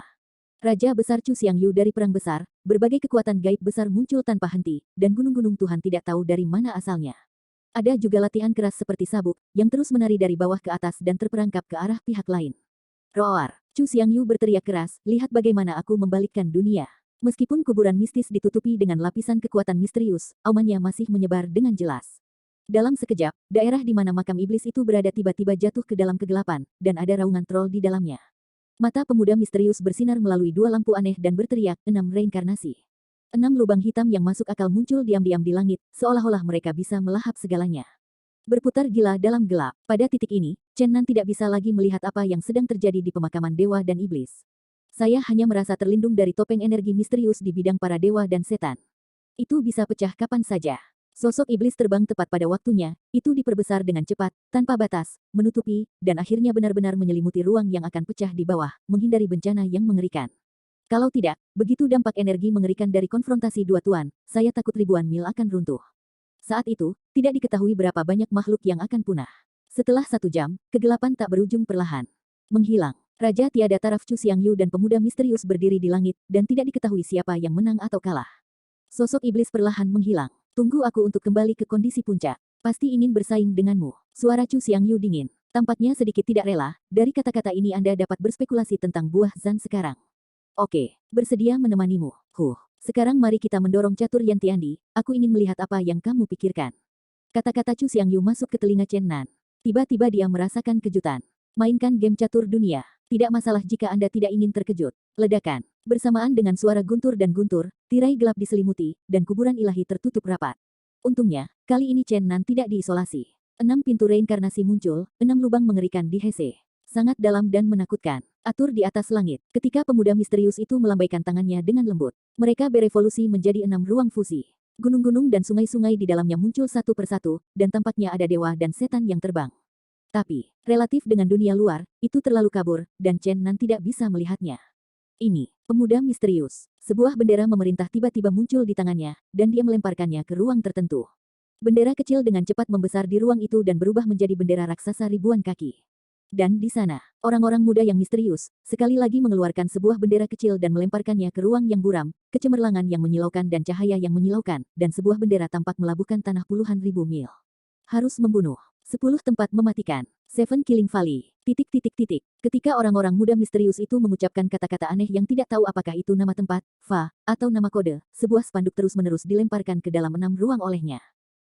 S1: Raja besar Chu Xiangyu dari perang besar, berbagai kekuatan gaib besar muncul tanpa henti, dan gunung-gunung Tuhan tidak tahu dari mana asalnya. Ada juga latihan keras seperti sabuk, yang terus menari dari bawah ke atas dan terperangkap ke arah pihak lain. Roar! Chu Xiangyu berteriak keras, lihat bagaimana aku membalikkan dunia. Meskipun kuburan mistis ditutupi dengan lapisan kekuatan misterius, aumannya masih menyebar dengan jelas. Dalam sekejap, daerah di mana makam iblis itu berada tiba-tiba jatuh ke dalam kegelapan, dan ada raungan troll di dalamnya. Mata pemuda misterius bersinar melalui 2 lampu aneh dan berteriak, 6 reinkarnasi. 6 lubang hitam yang masuk akal muncul diam-diam di langit, seolah-olah mereka bisa melahap segalanya. Berputar gila dalam gelap. Pada titik ini, Chen Nan tidak bisa lagi melihat apa yang sedang terjadi di pemakaman dewa dan iblis. Saya hanya merasa terlindung dari topeng energi misterius di bidang para dewa dan setan. Itu bisa pecah kapan saja. Sosok iblis terbang tepat pada waktunya, itu diperbesar dengan cepat, tanpa batas, menutupi, dan akhirnya benar-benar menyelimuti ruang yang akan pecah di bawah, menghindari bencana yang mengerikan. Kalau tidak, begitu dampak energi mengerikan dari konfrontasi dua tuan, saya takut ribuan mil akan runtuh. Saat itu, tidak diketahui berapa banyak makhluk yang akan punah. Setelah 1 jam, kegelapan tak berujung perlahan menghilang. Raja tiada taraf Chu Xiangyu dan pemuda misterius berdiri di langit, dan tidak diketahui siapa yang menang atau kalah. Sosok iblis perlahan menghilang. Tunggu aku untuk kembali ke kondisi puncak. Pasti ingin bersaing denganmu. Suara Chu Xiangyu dingin. Tampaknya sedikit tidak rela, dari kata-kata ini Anda dapat berspekulasi tentang buah Zan sekarang. Oke, bersedia menemanimu. Sekarang mari kita mendorong catur Yantiandi, aku ingin melihat apa yang kamu pikirkan. Kata-kata Chu Xiangyu masuk ke telinga Chen Nan. Tiba-tiba dia merasakan kejutan. Mainkan game catur dunia. Tidak masalah jika Anda tidak ingin terkejut. Ledakan. Bersamaan dengan suara guntur dan guntur, tirai gelap diselimuti, dan kuburan ilahi tertutup rapat. Untungnya, kali ini Chen Nan tidak diisolasi. 6 pintu reinkarnasi muncul, 6 lubang mengerikan di Hese. Sangat dalam dan menakutkan. Atur di atas langit. Ketika pemuda misterius itu melambaikan tangannya dengan lembut, mereka berevolusi menjadi 6 ruang fusi. Gunung-gunung dan sungai-sungai di dalamnya muncul satu persatu, dan tampaknya ada dewa dan setan yang terbang. Tapi, relatif dengan dunia luar, itu terlalu kabur, dan Chen Nan tidak bisa melihatnya. Ini, pemuda misterius. Sebuah bendera memerintah tiba-tiba muncul di tangannya, dan dia melemparkannya ke ruang tertentu. Bendera kecil dengan cepat membesar di ruang itu dan berubah menjadi bendera raksasa ribuan kaki. Dan di sana, orang-orang muda yang misterius, sekali lagi mengeluarkan sebuah bendera kecil dan melemparkannya ke ruang yang buram, kecemerlangan yang menyilaukan dan cahaya yang menyilaukan, dan sebuah bendera tampak melabuhkan tanah puluhan ribu mil. Harus membunuh. 10 tempat mematikan. 7 Killing Valley. Ketika orang-orang muda misterius itu mengucapkan kata-kata aneh yang tidak tahu apakah itu nama tempat, atau nama kode, sebuah spanduk terus-menerus dilemparkan ke dalam 6 ruang olehnya.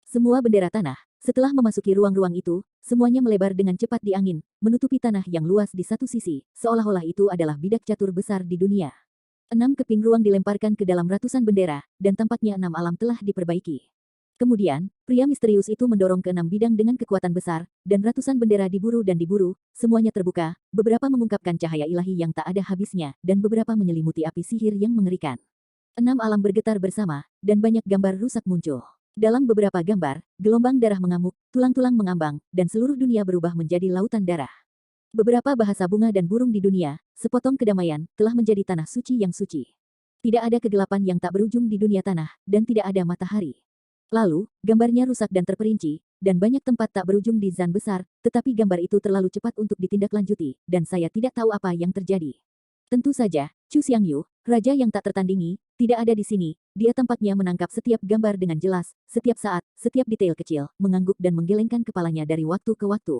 S1: Semua bendera tanah, setelah memasuki ruang-ruang itu, semuanya melebar dengan cepat di angin, menutupi tanah yang luas di satu sisi, seolah-olah itu adalah bidak catur besar di dunia. 6 keping ruang dilemparkan ke dalam ratusan bendera, dan tampaknya 6 alam telah diperbaiki. Kemudian, pria misterius itu mendorong ke 6 bidang dengan kekuatan besar, dan ratusan bendera diburu dan diburu, semuanya terbuka, beberapa mengungkapkan cahaya ilahi yang tak ada habisnya, dan beberapa menyelimuti api sihir yang mengerikan. 6 alam bergetar bersama, dan banyak gambar rusak muncul. Dalam beberapa gambar, gelombang darah mengamuk, tulang-tulang mengambang, dan seluruh dunia berubah menjadi lautan darah. Beberapa bahasa bunga dan burung di dunia, sepotong kedamaian, telah menjadi tanah suci yang suci. Tidak ada kegelapan yang tak berujung di dunia tanah, dan tidak ada matahari. Lalu, gambarnya rusak dan terperinci, dan banyak tempat tak berujung di Zan besar, tetapi gambar itu terlalu cepat untuk ditindaklanjuti, dan saya tidak tahu apa yang terjadi. Tentu saja, Chu Xiangyu, raja yang tak tertandingi, tidak ada di sini. Dia tampaknya menangkap setiap gambar dengan jelas, setiap saat, setiap detail kecil, mengangguk dan menggelengkan kepalanya dari waktu ke waktu.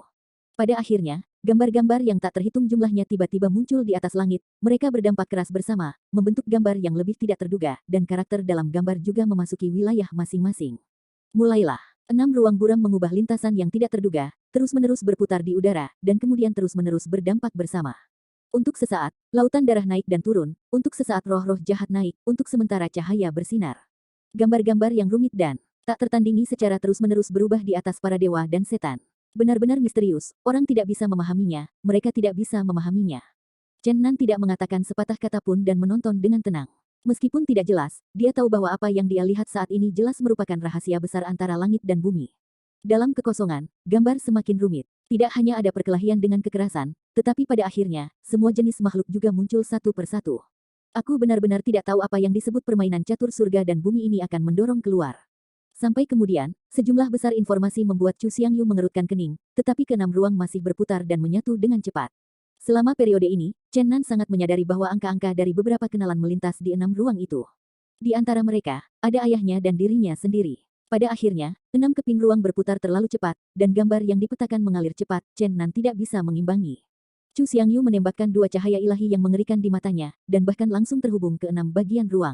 S1: Pada akhirnya, gambar-gambar yang tak terhitung jumlahnya tiba-tiba muncul di atas langit. Mereka berdampak keras bersama, membentuk gambar yang lebih tidak terduga, dan karakter dalam gambar juga memasuki wilayah masing-masing. Mulailah. 6 ruang buram mengubah lintasan yang tidak terduga, terus-menerus berputar di udara, dan kemudian terus-menerus berdampak bersama. Untuk sesaat, lautan darah naik dan turun, untuk sesaat roh-roh jahat naik, untuk sementara cahaya bersinar. Gambar-gambar yang rumit dan tak tertandingi secara terus-menerus berubah di atas para dewa dan setan. Benar-benar misterius, orang tidak bisa memahaminya, mereka tidak bisa memahaminya. Chen Nan tidak mengatakan sepatah kata pun dan menonton dengan tenang. Meskipun tidak jelas, dia tahu bahwa apa yang dia lihat saat ini jelas merupakan rahasia besar antara langit dan bumi. Dalam kekosongan, gambar semakin rumit. Tidak hanya ada perkelahian dengan kekerasan, tetapi pada akhirnya, semua jenis makhluk juga muncul satu persatu. Aku benar-benar tidak tahu apa yang disebut permainan catur surga dan bumi ini akan mendorong keluar. Sampai kemudian, sejumlah besar informasi membuat Chu Xiangyu mengerutkan kening, tetapi keenam ruang masih berputar dan menyatu dengan cepat. Selama periode ini, Chen Nan sangat menyadari bahwa angka-angka dari beberapa kenalan melintas di 6 ruang itu. Di antara mereka, ada ayahnya dan dirinya sendiri. Pada akhirnya, 6 keping ruang berputar terlalu cepat, dan gambar yang dipetakan mengalir cepat, Chen Nan tidak bisa mengimbangi. Chu Xiangyu menembakkan 2 cahaya ilahi yang mengerikan di matanya, dan bahkan langsung terhubung ke 6 bagian ruang.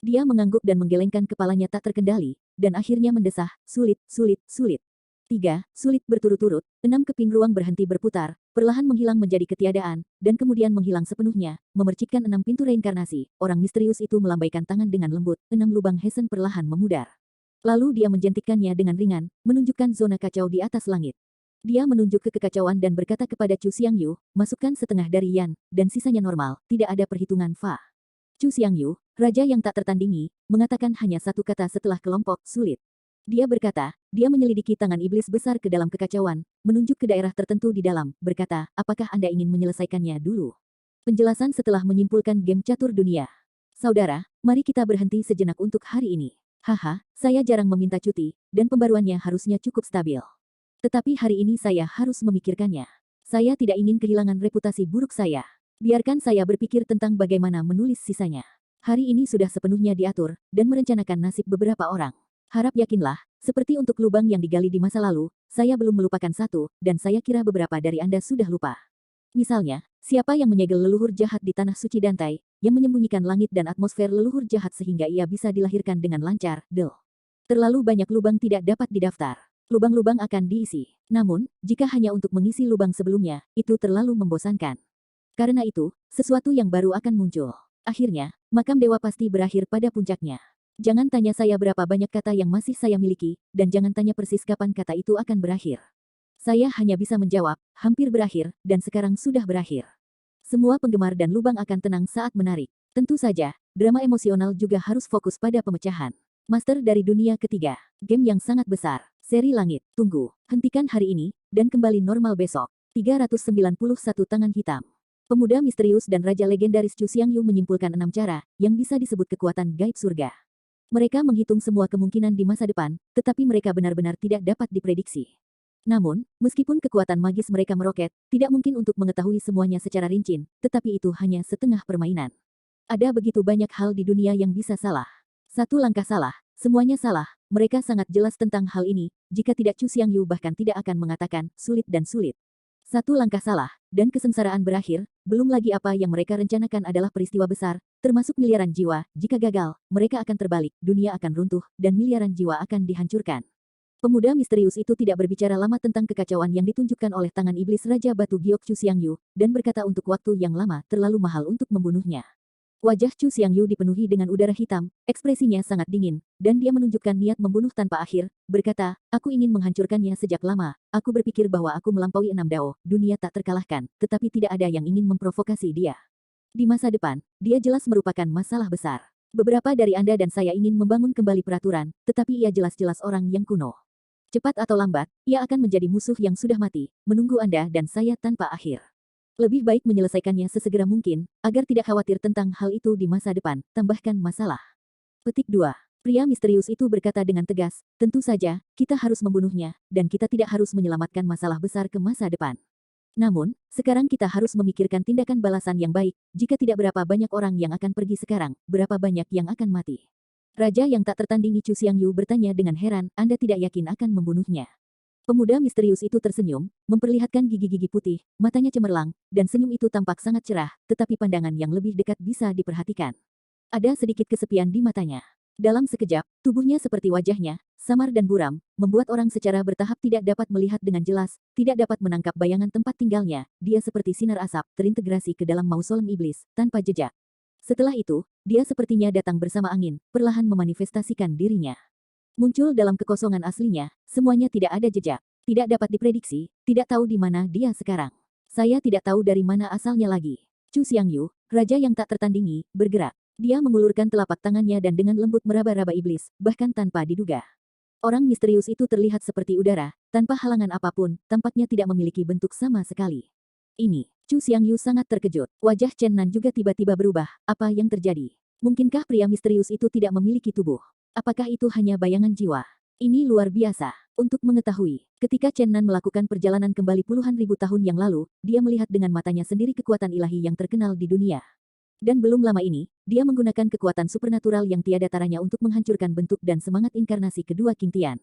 S1: Dia mengangguk dan menggelengkan kepalanya tak terkendali, dan akhirnya mendesah, sulit. 3, sulit berturut-turut, 6 keping ruang berhenti berputar, perlahan menghilang menjadi ketiadaan, dan kemudian menghilang sepenuhnya, memercikkan 6 pintu reinkarnasi. Orang misterius itu melambaikan tangan dengan lembut, 6 lubang Hesen perlahan memudar. Lalu dia menjentikkannya dengan ringan, menunjukkan zona kacau di atas langit. Dia menunjuk ke kekacauan dan berkata kepada Chu Xiangyu, masukkan setengah dari Yan, dan sisanya normal, tidak ada perhitungan Fa. Chu Xiangyu, raja yang tak tertandingi, mengatakan hanya satu kata setelah kelompok sulit. Dia berkata, dia menyelidiki tangan iblis besar ke dalam kekacauan, menunjuk ke daerah tertentu di dalam, berkata, apakah Anda ingin menyelesaikannya dulu? Penjelasan setelah menyimpulkan game catur dunia. Saudara, mari kita berhenti sejenak untuk hari ini. Haha, saya jarang meminta cuti, dan pembaruannya harusnya cukup stabil. Tetapi hari ini saya harus memikirkannya. Saya tidak ingin kehilangan reputasi buruk saya. Biarkan saya berpikir tentang bagaimana menulis sisanya. Hari ini sudah sepenuhnya diatur, dan merencanakan nasib beberapa orang. Harap yakinlah, seperti untuk lubang yang digali di masa lalu, saya belum melupakan satu, dan saya kira beberapa dari Anda sudah lupa. Misalnya, siapa yang menyegel leluhur jahat di tanah suci Dantai, yang menyembunyikan langit dan atmosfer leluhur jahat sehingga ia bisa dilahirkan dengan lancar, Terlalu banyak lubang tidak dapat didaftar. Lubang-lubang akan diisi. Namun, jika hanya untuk mengisi lubang sebelumnya, itu terlalu membosankan. Karena itu, sesuatu yang baru akan muncul. Akhirnya, makam dewa pasti berakhir pada puncaknya. Jangan tanya saya berapa banyak kata yang masih saya miliki, dan jangan tanya persis kapan kata itu akan berakhir. Saya hanya bisa menjawab, hampir berakhir, dan sekarang sudah berakhir. Semua penggemar dan lubang akan tenang saat menarik. Tentu saja, drama emosional juga harus fokus pada pemecahan. Master dari dunia ketiga. Game yang sangat besar. Seri langit. Tunggu. Hentikan hari ini, dan kembali normal besok. 391 tangan hitam. Pemuda misterius dan raja legendaris Chu Xiangyu menyimpulkan 6 cara, yang bisa disebut kekuatan gaib surga. Mereka menghitung semua kemungkinan di masa depan, tetapi mereka benar-benar tidak dapat diprediksi. Namun, meskipun kekuatan magis mereka meroket, tidak mungkin untuk mengetahui semuanya secara rinci, tetapi itu hanya setengah permainan. Ada begitu banyak hal di dunia yang bisa salah. Satu langkah salah, semuanya salah. Mereka sangat jelas tentang hal ini, jika tidak Chu Xiangyu bahkan tidak akan mengatakan, sulit dan sulit. Satu langkah salah, dan kesengsaraan berakhir, belum lagi apa yang mereka rencanakan adalah peristiwa besar, termasuk miliaran jiwa. Jika gagal, mereka akan terbalik, dunia akan runtuh, dan miliaran jiwa akan dihancurkan. Pemuda misterius itu tidak berbicara lama tentang kekacauan yang ditunjukkan oleh tangan iblis Raja Batu Giok Chu Xiangyu, dan berkata untuk waktu yang lama terlalu mahal untuk membunuhnya. Wajah Chu Xiangyu dipenuhi dengan udara hitam, ekspresinya sangat dingin, dan dia menunjukkan niat membunuh tanpa akhir, berkata, aku ingin menghancurkannya sejak lama, aku berpikir bahwa aku melampaui 6 dao, dunia tak terkalahkan, tetapi tidak ada yang ingin memprovokasi dia. Di masa depan, dia jelas merupakan masalah besar. Beberapa dari Anda dan saya ingin membangun kembali peraturan, tetapi ia jelas-jelas orang yang kuno. Cepat atau lambat, ia akan menjadi musuh yang sudah mati, menunggu Anda dan saya tanpa akhir. Lebih baik menyelesaikannya sesegera mungkin, agar tidak khawatir tentang hal itu di masa depan, tambahkan masalah. Petik 2. Pria misterius itu berkata dengan tegas, tentu saja, kita harus membunuhnya, dan kita tidak harus menyelamatkan masalah besar ke masa depan. Namun, sekarang kita harus memikirkan tindakan balasan yang baik, jika tidak berapa banyak orang yang akan pergi sekarang, berapa banyak yang akan mati. Raja yang tak tertandingi Chu Xiangyu bertanya dengan heran, Anda tidak yakin akan membunuhnya. Pemuda misterius itu tersenyum, memperlihatkan gigi-gigi putih, matanya cemerlang, dan senyum itu tampak sangat cerah, tetapi pandangan yang lebih dekat bisa diperhatikan. Ada sedikit kesepian di matanya. Dalam sekejap, tubuhnya seperti wajahnya, samar dan buram, membuat orang secara bertahap tidak dapat melihat dengan jelas, tidak dapat menangkap bayangan tempat tinggalnya, dia seperti sinar asap, terintegrasi ke dalam mausolem iblis, tanpa jejak. Setelah itu, dia sepertinya datang bersama angin, perlahan memanifestasikan dirinya. Muncul dalam kekosongan aslinya, semuanya tidak ada jejak, tidak dapat diprediksi, tidak tahu di mana dia sekarang. Saya tidak tahu dari mana asalnya lagi. Chu Xiangyu, raja yang tak tertandingi, bergerak. Dia mengulurkan telapak tangannya dan dengan lembut meraba-raba iblis, bahkan tanpa diduga. Orang misterius itu terlihat seperti udara, tanpa halangan apapun, tampaknya tidak memiliki bentuk sama sekali. Ini, Chu Xiangyu sangat terkejut. Wajah Chen Nan juga tiba-tiba berubah, apa yang terjadi? Mungkinkah pria misterius itu tidak memiliki tubuh? Apakah itu hanya bayangan jiwa? Ini luar biasa. Untuk mengetahui, ketika Chen Nan melakukan perjalanan kembali puluhan ribu tahun yang lalu, dia melihat dengan matanya sendiri kekuatan ilahi yang terkenal di dunia. Dan belum lama ini, dia menggunakan kekuatan supernatural yang tiada taranya untuk menghancurkan bentuk dan semangat inkarnasi kedua King Tian.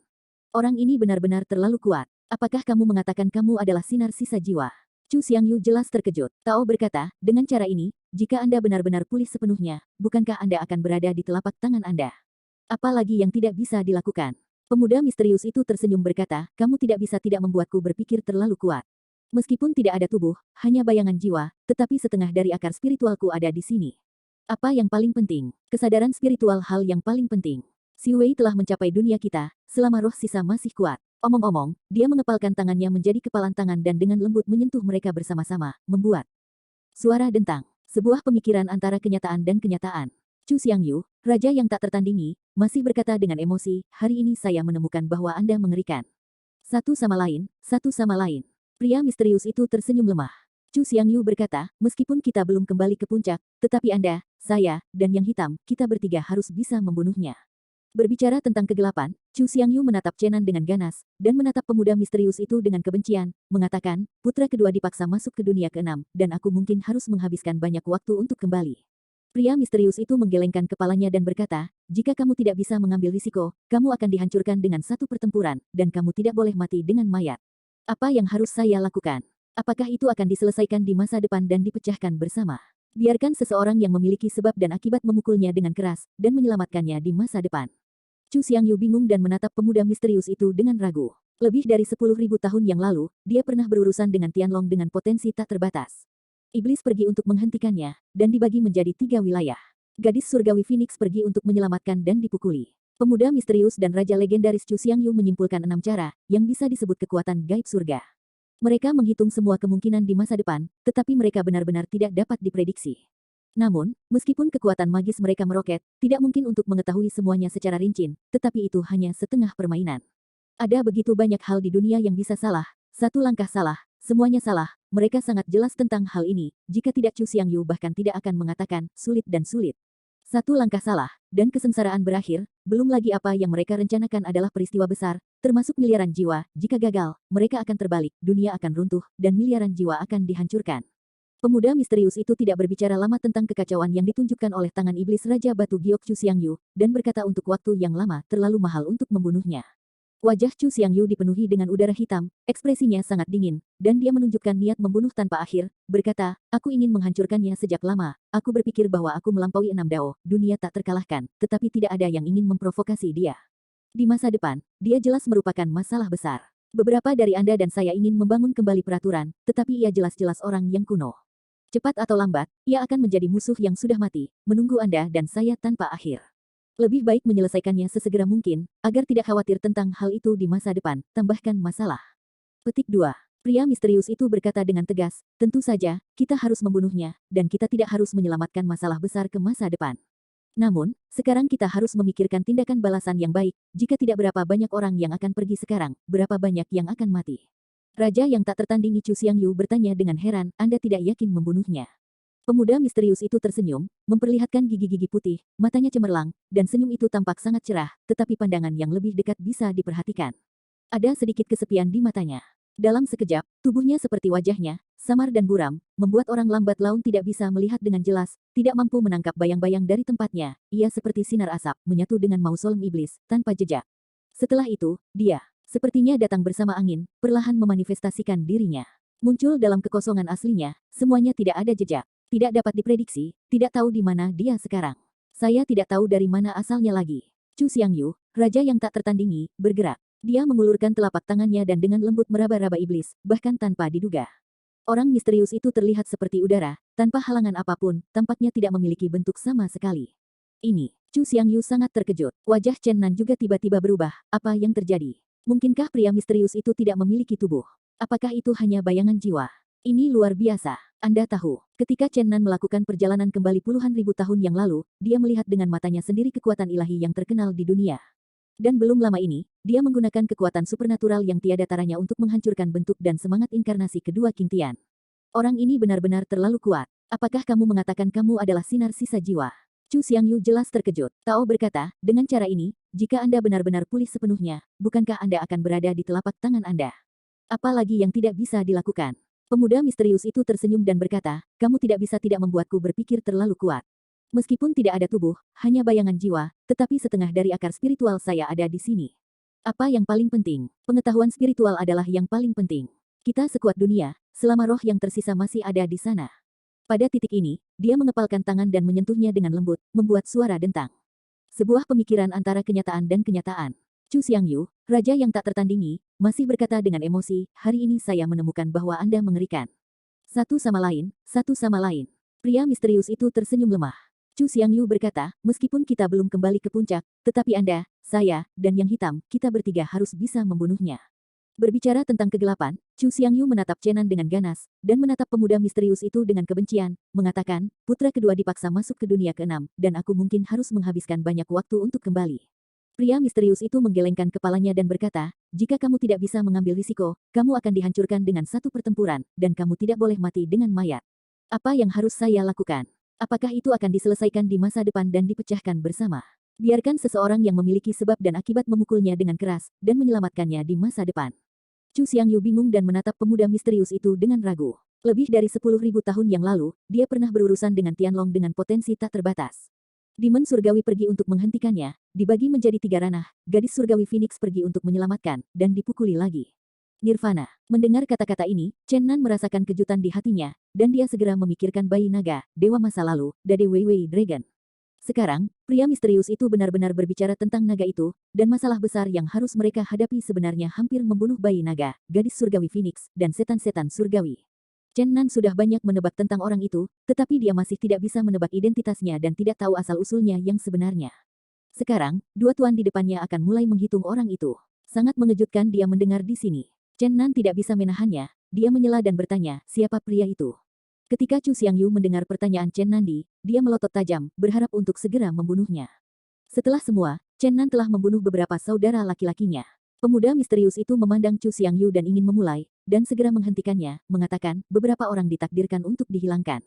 S1: Orang ini benar-benar terlalu kuat. Apakah kamu mengatakan kamu adalah sinar sisa jiwa? Chu Xiangyu jelas terkejut. Tao berkata, dengan cara ini, jika Anda benar-benar pulih sepenuhnya, bukankah Anda akan berada di telapak tangan Anda? Apalagi yang tidak bisa dilakukan. Pemuda misterius itu tersenyum berkata, kamu tidak bisa tidak membuatku berpikir terlalu kuat. Meskipun tidak ada tubuh, hanya bayangan jiwa, tetapi setengah dari akar spiritualku ada di sini. Apa yang paling penting? Kesadaran spiritual hal yang paling penting. Si Wei telah mencapai dunia kita, selama roh sisa masih kuat. Omong-omong, dia mengepalkan tangannya menjadi kepalan tangan dan dengan lembut menyentuh mereka bersama-sama, membuat suara dentang. Sebuah pemikiran antara kenyataan dan kenyataan. Chu Xiangyu, raja yang tak tertandingi, masih berkata dengan emosi, hari ini saya menemukan bahwa Anda mengerikan. Satu sama lain, satu sama lain. Pria misterius itu tersenyum lemah. Chu Xiangyu berkata, meskipun kita belum kembali ke puncak, tetapi Anda, saya, dan yang hitam, kita bertiga harus bisa membunuhnya. Berbicara tentang kegelapan, Chu Xiangyu menatap Chenan dengan ganas, dan menatap pemuda misterius itu dengan kebencian, mengatakan, putra kedua dipaksa masuk ke dunia keenam, dan aku mungkin harus menghabiskan banyak waktu untuk kembali. Pria misterius itu menggelengkan kepalanya dan berkata, jika kamu tidak bisa mengambil risiko, kamu akan dihancurkan dengan satu pertempuran, dan kamu tidak boleh mati dengan mayat. Apa yang harus saya lakukan? Apakah itu akan diselesaikan di masa depan dan dipecahkan bersama? Biarkan seseorang yang memiliki sebab dan akibat memukulnya dengan keras, dan menyelamatkannya di masa depan. Chu Xiangyu bingung dan menatap pemuda misterius itu dengan ragu. Lebih dari 10.000 tahun yang lalu, dia pernah berurusan dengan Tianlong dengan potensi tak terbatas. Iblis pergi untuk menghentikannya, dan dibagi menjadi 3 wilayah. Gadis surgawi Phoenix pergi untuk menyelamatkan dan dipukuli. Pemuda misterius dan raja legendaris Chu Xiangyu menyimpulkan 6 cara, yang bisa disebut kekuatan gaib surga. Mereka menghitung semua kemungkinan di masa depan, tetapi mereka benar-benar tidak dapat diprediksi. Namun, meskipun kekuatan magis mereka meroket, tidak mungkin untuk mengetahui semuanya secara rinci, tetapi itu hanya setengah permainan. Ada begitu banyak hal di dunia yang bisa salah, satu langkah salah, semuanya salah, mereka sangat jelas tentang hal ini, jika tidak Chu Xiangyu bahkan tidak akan mengatakan, sulit dan sulit. Satu langkah salah, dan kesengsaraan berakhir, belum lagi apa yang mereka rencanakan adalah peristiwa besar, termasuk miliaran jiwa, jika gagal, mereka akan terbalik, dunia akan runtuh, dan miliaran jiwa akan dihancurkan. Pemuda misterius itu tidak berbicara lama tentang kekacauan yang ditunjukkan oleh tangan iblis Raja Batu Giok Chu Xiangyu, dan berkata untuk waktu yang lama terlalu mahal untuk membunuhnya. Wajah Chu Xiangyu dipenuhi dengan udara hitam, ekspresinya sangat dingin, dan dia menunjukkan niat membunuh tanpa akhir, berkata, aku ingin menghancurkannya sejak lama, aku berpikir bahwa aku melampaui 6 dao, dunia tak terkalahkan, tetapi tidak ada yang ingin memprovokasi dia. Di masa depan, dia jelas merupakan masalah besar. Beberapa dari Anda dan saya ingin membangun kembali peraturan, tetapi ia jelas-jelas orang yang kuno. Cepat atau lambat, ia akan menjadi musuh yang sudah mati, menunggu Anda dan saya tanpa akhir. Lebih baik menyelesaikannya sesegera mungkin, agar tidak khawatir tentang hal itu di masa depan, tambahkan masalah. Petik 2. Pria misterius itu berkata dengan tegas, tentu saja, kita harus membunuhnya, dan kita tidak harus menyelamatkan masalah besar ke masa depan. Namun, sekarang kita harus memikirkan tindakan balasan yang baik, jika tidak berapa banyak orang yang akan pergi sekarang, berapa banyak yang akan mati. Raja yang tak tertandingi Chu Xiangyu bertanya dengan heran, Anda tidak yakin membunuhnya? Pemuda misterius itu tersenyum, memperlihatkan gigi-gigi putih, matanya cemerlang, dan senyum itu tampak sangat cerah, tetapi pandangan yang lebih dekat bisa diperhatikan. Ada sedikit kesepian di matanya. Dalam sekejap, tubuhnya seperti wajahnya, samar dan buram, membuat orang lambat laun tidak bisa melihat dengan jelas, tidak mampu menangkap bayang-bayang dari tempatnya, ia seperti sinar asap, menyatu dengan mausolem iblis, tanpa jejak. Setelah itu, dia, sepertinya datang bersama angin, perlahan memanifestasikan dirinya. Muncul dalam kekosongan aslinya, semuanya tidak ada jejak. Tidak dapat diprediksi, tidak tahu di mana dia sekarang. Saya tidak tahu dari mana asalnya lagi. Chu Xiangyu, raja yang tak tertandingi, bergerak. Dia mengulurkan telapak tangannya dan dengan lembut meraba-raba iblis, bahkan tanpa diduga. Orang misterius itu terlihat seperti udara, tanpa halangan apapun, tampaknya tidak memiliki bentuk sama sekali. Ini, Chu Xiangyu sangat terkejut. Wajah Chen Nan juga tiba-tiba berubah, apa yang terjadi? Mungkinkah pria misterius itu tidak memiliki tubuh? Apakah itu hanya bayangan jiwa? Ini luar biasa. Anda tahu, ketika Chen Nan melakukan perjalanan kembali puluhan ribu tahun yang lalu, dia melihat dengan matanya sendiri kekuatan ilahi yang terkenal di dunia. Dan belum lama ini, dia menggunakan kekuatan supernatural yang tiada taranya untuk menghancurkan bentuk dan semangat inkarnasi kedua King Tian. Orang ini benar-benar terlalu kuat. Apakah kamu mengatakan kamu adalah sinar sisa jiwa? Chu Xiangyu jelas terkejut. Tao berkata, dengan cara ini, jika Anda benar-benar pulih sepenuhnya, bukankah Anda akan berada di telapak tangan Anda? Apalagi yang tidak bisa dilakukan? Pemuda misterius itu tersenyum dan berkata, kamu tidak bisa tidak membuatku berpikir terlalu kuat. Meskipun tidak ada tubuh, hanya bayangan jiwa, tetapi setengah dari akar spiritual saya ada di sini. Apa yang paling penting? Pengetahuan spiritual adalah yang paling penting. Kita sekuat dunia, selama roh yang tersisa masih ada di sana. Pada titik ini, dia mengepalkan tangan dan menyentuhnya dengan lembut, membuat suara dentang. Sebuah pemikiran antara kenyataan dan kenyataan. Chu Xiangyu, raja yang tak tertandingi, masih berkata dengan emosi, hari ini saya menemukan bahwa Anda mengerikan. Satu sama lain, satu sama lain. Pria misterius itu tersenyum lemah. Chu Xiangyu berkata, meskipun kita belum kembali ke puncak, tetapi Anda, saya, dan yang hitam, kita bertiga harus bisa membunuhnya. Berbicara tentang kegelapan, Chu Xiangyu menatap Chen Nan dengan ganas, dan menatap pemuda misterius itu dengan kebencian, mengatakan, putra kedua dipaksa masuk ke dunia keenam, dan aku mungkin harus menghabiskan banyak waktu untuk kembali. Pria misterius itu menggelengkan kepalanya dan berkata, jika kamu tidak bisa mengambil risiko, kamu akan dihancurkan dengan satu pertempuran, dan kamu tidak boleh mati dengan mayat. Apa yang harus saya lakukan? Apakah itu akan diselesaikan di masa depan dan dipecahkan bersama? Biarkan seseorang yang memiliki sebab dan akibat memukulnya dengan keras, dan menyelamatkannya di masa depan. Chu Xiangyu bingung dan menatap pemuda misterius itu dengan ragu. Lebih dari 10.000 tahun yang lalu, dia pernah berurusan dengan Tianlong dengan potensi tak terbatas. Demon surgawi pergi untuk menghentikannya, dibagi menjadi 3 ranah, gadis surgawi Phoenix pergi untuk menyelamatkan, dan dipukuli lagi. Nirvana. Mendengar kata-kata ini, Chen Nan merasakan kejutan di hatinya, dan dia segera memikirkan bayi naga, dewa masa lalu, Dade Weiwei Dragon. Sekarang, pria misterius itu benar-benar berbicara tentang naga itu, dan masalah besar yang harus mereka hadapi sebenarnya hampir membunuh bayi naga, gadis surgawi Phoenix, dan setan-setan surgawi. Chen Nan sudah banyak menebak tentang orang itu, tetapi dia masih tidak bisa menebak identitasnya dan tidak tahu asal-usulnya yang sebenarnya. Sekarang, dua tuan di depannya akan mulai menghitung orang itu. Sangat mengejutkan dia mendengar di sini. Chen Nan tidak bisa menahannya, dia menyela dan bertanya, siapa pria itu? Ketika Chu Xiangyu mendengar pertanyaan Chen Nandi, dia melotot tajam, berharap untuk segera membunuhnya. Setelah semua, Chen Nan telah membunuh beberapa saudara laki-lakinya. Pemuda misterius itu memandang Chu Xiangyu dan ingin memulai, dan segera menghentikannya, mengatakan, beberapa orang ditakdirkan untuk dihilangkan.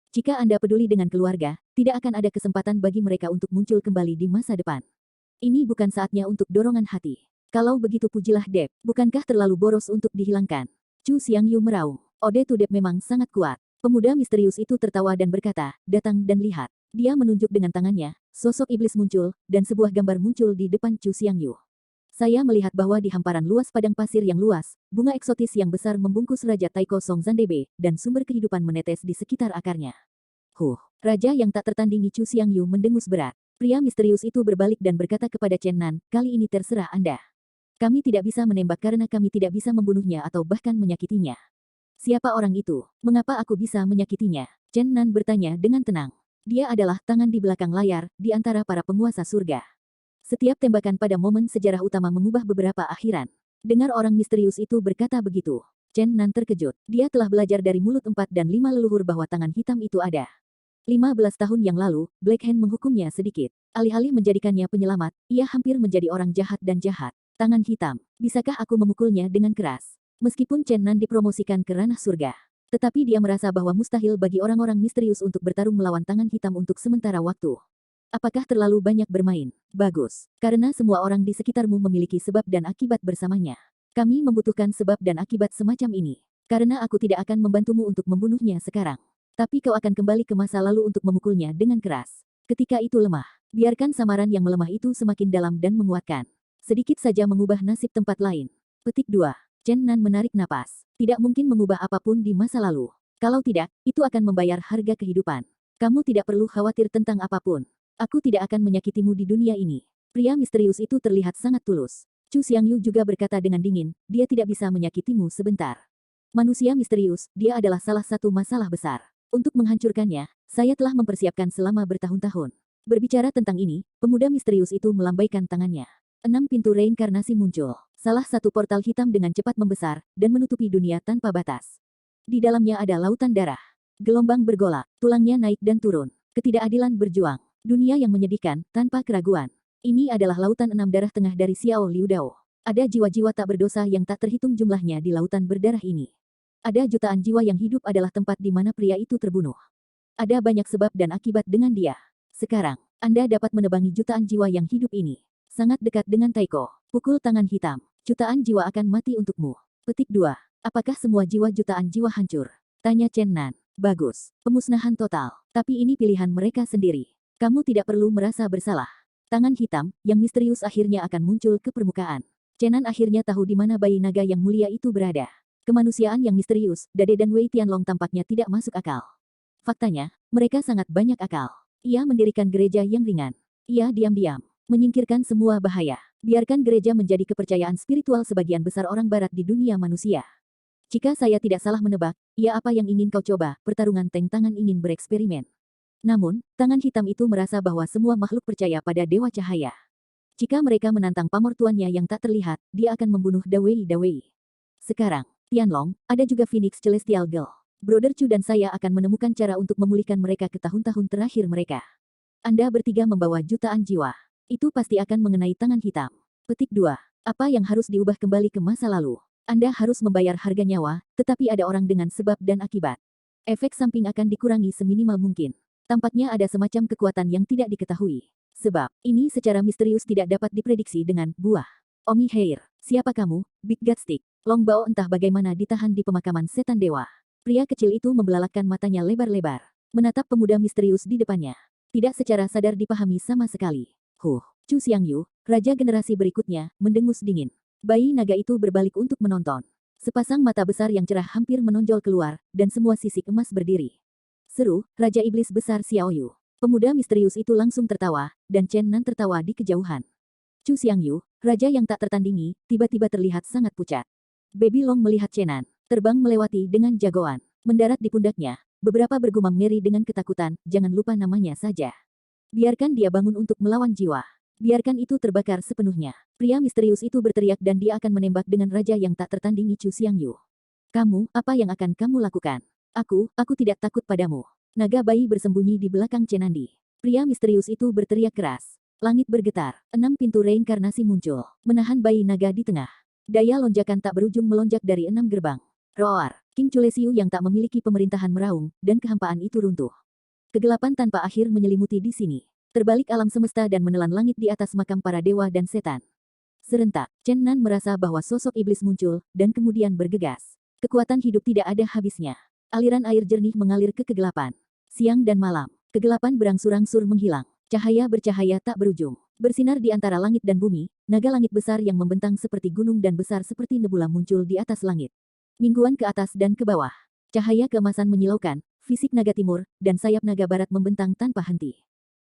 S1: Jika Anda peduli dengan keluarga, tidak akan ada kesempatan bagi mereka untuk muncul kembali di masa depan. Ini bukan saatnya untuk dorongan hati. Kalau begitu pujilah Deb, bukankah terlalu boros untuk dihilangkan? Chu Xiangyu meraung. Ode to Deb memang sangat kuat. Pemuda misterius itu tertawa dan berkata, datang dan lihat. Dia menunjuk dengan tangannya, sosok iblis muncul, dan sebuah gambar muncul di depan Chu Xiangyu. Saya melihat bahwa di hamparan luas padang pasir yang luas, bunga eksotis yang besar membungkus Raja Taiko Song Zandebe, dan sumber kehidupan menetes di sekitar akarnya. Raja yang tak tertandingi Chu Xiangyu mendengus berat. Pria misterius itu berbalik dan berkata kepada Chen Nan, kali ini terserah Anda. Kami tidak bisa menembak karena kami tidak bisa membunuhnya atau bahkan menyakitinya. Siapa orang itu? Mengapa aku bisa menyakitinya? Chen Nan bertanya dengan tenang. Dia adalah tangan di belakang layar, di antara para penguasa surga. Setiap tembakan pada momen sejarah utama mengubah beberapa akhiran. Dengar orang misterius itu berkata begitu. Chen Nan terkejut. Dia telah belajar dari mulut 4 dan 5 leluhur bahwa tangan hitam itu ada. 15 tahun yang lalu, Black Hand menghukumnya sedikit. Alih-alih menjadikannya penyelamat, ia hampir menjadi orang jahat dan jahat. Tangan hitam. Bisakah aku memukulnya dengan keras? Meskipun Chen Nan dipromosikan ke ranah surga. Tetapi dia merasa bahwa mustahil bagi orang-orang misterius untuk bertarung melawan tangan hitam untuk sementara waktu. Apakah terlalu banyak bermain? Bagus. Karena semua orang di sekitarmu memiliki sebab dan akibat bersamanya. Kami membutuhkan sebab dan akibat semacam ini. Karena aku tidak akan membantumu untuk membunuhnya sekarang. Tapi kau akan kembali ke masa lalu untuk memukulnya dengan keras. Ketika itu lemah. Biarkan samaran yang melemah itu semakin dalam dan menguatkan. Sedikit saja mengubah nasib tempat lain. Petik 2. Chen Nan menarik napas. Tidak mungkin mengubah apapun di masa lalu. Kalau tidak, itu akan membayar harga kehidupan. Kamu tidak perlu khawatir tentang apapun. Aku tidak akan menyakitimu di dunia ini. Pria misterius itu terlihat sangat tulus. Chu Xiangyu juga berkata dengan dingin, dia tidak bisa menyakitimu sebentar. Manusia misterius, dia adalah salah satu masalah besar. Untuk menghancurkannya, saya telah mempersiapkan selama bertahun-tahun. Berbicara tentang ini, pemuda misterius itu melambaikan tangannya. 6 pintu reinkarnasi muncul. Salah satu portal hitam dengan cepat membesar, dan menutupi dunia tanpa batas. Di dalamnya ada lautan darah. Gelombang bergolak, tulangnya naik dan turun. Ketidakadilan berjuang. Dunia yang menyedihkan, tanpa keraguan. Ini adalah lautan 6 darah tengah dari Xiao Liu Dao. Ada jiwa-jiwa tak berdosa yang tak terhitung jumlahnya di lautan berdarah ini. Ada jutaan jiwa yang hidup adalah tempat di mana pria itu terbunuh. Ada banyak sebab dan akibat dengan dia. Sekarang, Anda dapat menebangi jutaan jiwa yang hidup ini. Sangat dekat dengan Taiko. Pukul tangan hitam. Jutaan jiwa akan mati untukmu. Petik 2. Apakah semua jiwa jutaan jiwa hancur? Tanya Chen Nan. Bagus. Pemusnahan total. Tapi ini pilihan mereka sendiri. Kamu tidak perlu merasa bersalah. Tangan hitam, yang misterius akhirnya akan muncul ke permukaan. Chen Nan akhirnya tahu di mana bayi naga yang mulia itu berada. Kemanusiaan yang misterius, Dade dan Wei Tianlong tampaknya tidak masuk akal. Faktanya, mereka sangat banyak akal. Ia mendirikan gereja yang ringan. Ia diam-diam menyingkirkan semua bahaya. Biarkan gereja menjadi kepercayaan spiritual sebagian besar orang barat di dunia manusia. Jika saya tidak salah menebak, ia apa yang ingin kau coba, pertarungan tank tangan ingin bereksperimen. Namun, tangan hitam itu merasa bahwa semua makhluk percaya pada Dewa Cahaya. Jika mereka menantang pamor tuannya yang tak terlihat, dia akan membunuh Dawei. Sekarang, Tianlong, ada juga Phoenix Celestial Girl. Brother Chu dan saya akan menemukan cara untuk memulihkan mereka ke tahun-tahun terakhir mereka. Anda bertiga membawa jutaan jiwa. Itu pasti akan mengenai tangan hitam. Petik 2. Apa yang harus diubah kembali ke masa lalu? Anda harus membayar harga nyawa, tetapi ada orang dengan sebab dan akibat. Efek samping akan dikurangi seminimal mungkin. Tampaknya ada semacam kekuatan yang tidak diketahui. Sebab, ini secara misterius tidak dapat diprediksi dengan buah. Omi Hair, siapa kamu, Big Godstick? Longbao entah bagaimana ditahan di pemakaman setan dewa. Pria kecil itu membelalakkan matanya lebar-lebar, menatap pemuda misterius di depannya. Tidak secara sadar dipahami sama sekali. Chu Xiangyu, raja generasi berikutnya, mendengus dingin. Bayi naga itu berbalik untuk menonton. Sepasang mata besar yang cerah hampir menonjol keluar, dan semua sisik emas berdiri. Seru, Raja Iblis Besar Xiaoyu. Pemuda misterius itu langsung tertawa, dan Chen Nan tertawa di kejauhan. Chu Xiangyu, raja yang tak tertandingi, tiba-tiba terlihat sangat pucat. Baby Long melihat Chen Nan, terbang melewati dengan jagoan, mendarat di pundaknya. Beberapa bergumam ngeri dengan ketakutan, jangan lupa namanya saja. Biarkan dia bangun untuk melawan jiwa. Biarkan itu terbakar sepenuhnya. Pria misterius itu berteriak dan dia akan menembak dengan raja yang tak tertandingi Chu Xiangyu. Kamu, apa yang akan kamu lakukan? Aku tidak takut padamu. Naga bayi bersembunyi di belakang Cenandi. Pria misterius itu berteriak keras. Langit bergetar. 6 pintu reinkarnasi muncul, menahan bayi naga di tengah. Daya lonjakan tak berujung melonjak dari 6 gerbang. Roar. King Chulesiu yang tak memiliki pemerintahan meraung, dan kehampaan itu runtuh. Kegelapan tanpa akhir menyelimuti di sini. Terbalik alam semesta dan menelan langit di atas makam para dewa dan setan. Serentak, Chen Nan merasa bahwa sosok iblis muncul, dan kemudian bergegas. Kekuatan hidup tidak ada habisnya. Aliran air jernih mengalir ke kegelapan. Siang dan malam, kegelapan berangsur-angsur menghilang. Cahaya bercahaya tak berujung. Bersinar di antara langit dan bumi, naga langit besar yang membentang seperti gunung dan besar seperti nebula muncul di atas langit. Mingguan ke atas dan ke bawah. Cahaya keemasan menyilaukan, fisik naga timur, dan sayap naga barat membentang tanpa henti.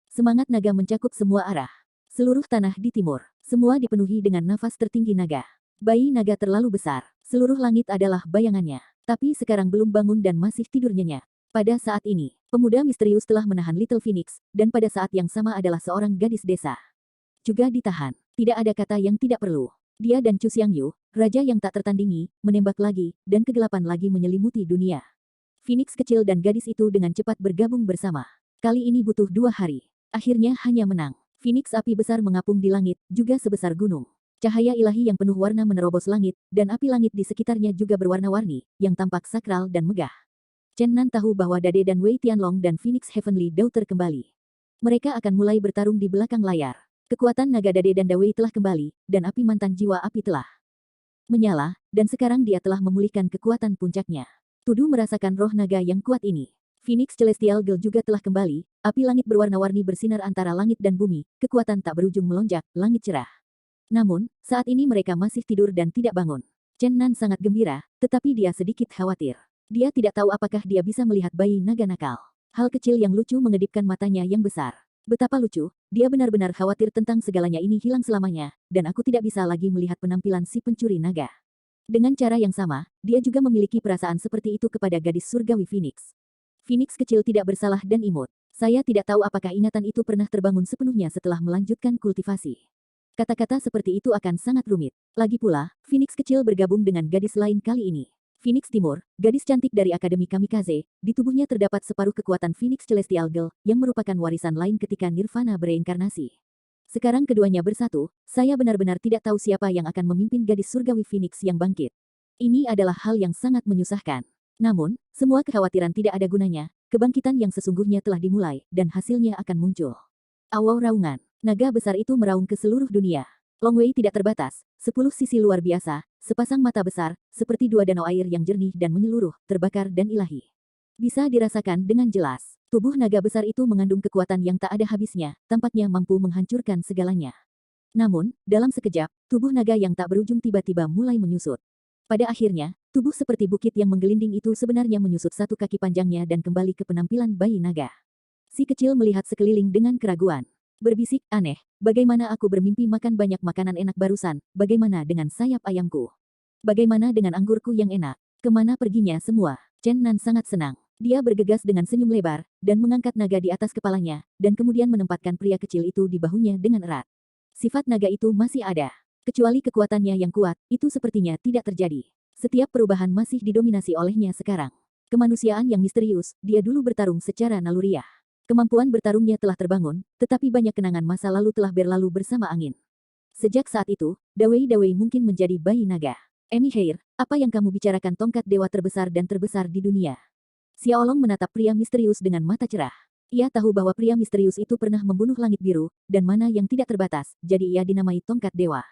S1: Semangat naga mencakup semua arah. Seluruh tanah di timur, semua dipenuhi dengan nafas tertinggi naga. Bayi naga terlalu besar, seluruh langit adalah bayangannya. Tapi sekarang belum bangun dan masih tidur nyenyak. Pada saat ini, pemuda misterius telah menahan Little Phoenix, dan pada saat yang sama adalah seorang gadis desa. Juga ditahan. Tidak ada kata yang tidak perlu. Dia dan Chu Xiangyu, raja yang tak tertandingi, menembak lagi, dan kegelapan lagi menyelimuti dunia. Phoenix kecil dan gadis itu dengan cepat bergabung bersama. Kali ini butuh 2 hari. Akhirnya hanya menang. Phoenix api besar mengapung di langit, juga sebesar gunung. Cahaya ilahi yang penuh warna menerobos langit, dan api langit di sekitarnya juga berwarna-warni, yang tampak sakral dan megah. Chen Nan tahu bahwa Dade dan Wei Tianlong dan Phoenix Heavenly Daughter kembali. Mereka akan mulai bertarung di belakang layar. Kekuatan naga Dade dan Dawei telah kembali, dan api mantan jiwa api telah menyala, dan sekarang dia telah memulihkan kekuatan puncaknya. Tudu merasakan roh naga yang kuat ini. Phoenix Celestial Girl juga telah kembali, api langit berwarna-warni bersinar antara langit dan bumi, kekuatan tak berujung melonjak, langit cerah. Namun, saat ini mereka masih tidur dan tidak bangun. Chen Nan sangat gembira, tetapi dia sedikit khawatir. Dia tidak tahu apakah dia bisa melihat bayi naga nakal. Hal kecil yang lucu mengedipkan matanya yang besar. Betapa lucu, dia benar-benar khawatir tentang segalanya ini hilang selamanya, dan aku tidak bisa lagi melihat penampilan si pencuri naga. Dengan cara yang sama, dia juga memiliki perasaan seperti itu kepada gadis surgawi Phoenix. Phoenix kecil tidak bersalah dan imut. Saya tidak tahu apakah ingatan itu pernah terbangun sepenuhnya setelah melanjutkan kultivasi. Kata-kata seperti itu akan sangat rumit. Lagi pula, Phoenix kecil bergabung dengan gadis lain kali ini. Phoenix Timur, gadis cantik dari Akademi Kamikaze, di tubuhnya terdapat separuh kekuatan Phoenix Celestial Girl, yang merupakan warisan lain ketika Nirvana bereinkarnasi. Sekarang keduanya bersatu, saya benar-benar tidak tahu siapa yang akan memimpin gadis surgawi Phoenix yang bangkit. Ini adalah hal yang sangat menyusahkan. Namun, semua kekhawatiran tidak ada gunanya, kebangkitan yang sesungguhnya telah dimulai, dan hasilnya akan muncul. Awau raungan, naga besar itu meraung ke seluruh dunia. Long Wei tidak terbatas, 10 sisi luar biasa, sepasang mata besar, seperti 2 danau air yang jernih dan menyeluruh, terbakar dan ilahi. Bisa dirasakan dengan jelas, tubuh naga besar itu mengandung kekuatan yang tak ada habisnya, tampaknya mampu menghancurkan segalanya. Namun, dalam sekejap, tubuh naga yang tak berujung tiba-tiba mulai menyusut. Pada akhirnya, tubuh seperti bukit yang menggelinding itu sebenarnya menyusut 1 kaki panjangnya dan kembali ke penampilan bayi naga. Si kecil melihat sekeliling dengan keraguan. Berbisik, aneh, bagaimana aku bermimpi makan banyak makanan enak barusan, bagaimana dengan sayap ayamku? Bagaimana dengan anggurku yang enak? Kemana perginya semua? Chen Nan sangat senang. Dia bergegas dengan senyum lebar, dan mengangkat naga di atas kepalanya, dan kemudian menempatkan pria kecil itu di bahunya dengan erat. Sifat naga itu masih ada. Kecuali kekuatannya yang kuat, itu sepertinya tidak terjadi. Setiap perubahan masih didominasi olehnya sekarang. Kemanusiaan yang misterius, dia dulu bertarung secara naluriah. Kemampuan bertarungnya telah terbangun, tetapi banyak kenangan masa lalu telah berlalu bersama angin. Sejak saat itu, Dawei mungkin menjadi bayi naga. Amy Hair, apa yang kamu bicarakan tongkat dewa terbesar dan terbesar di dunia? Xiaolong menatap pria misterius dengan mata cerah. Ia tahu bahwa pria misterius itu pernah membunuh langit biru, dan mana yang tidak terbatas, jadi ia dinamai tongkat dewa.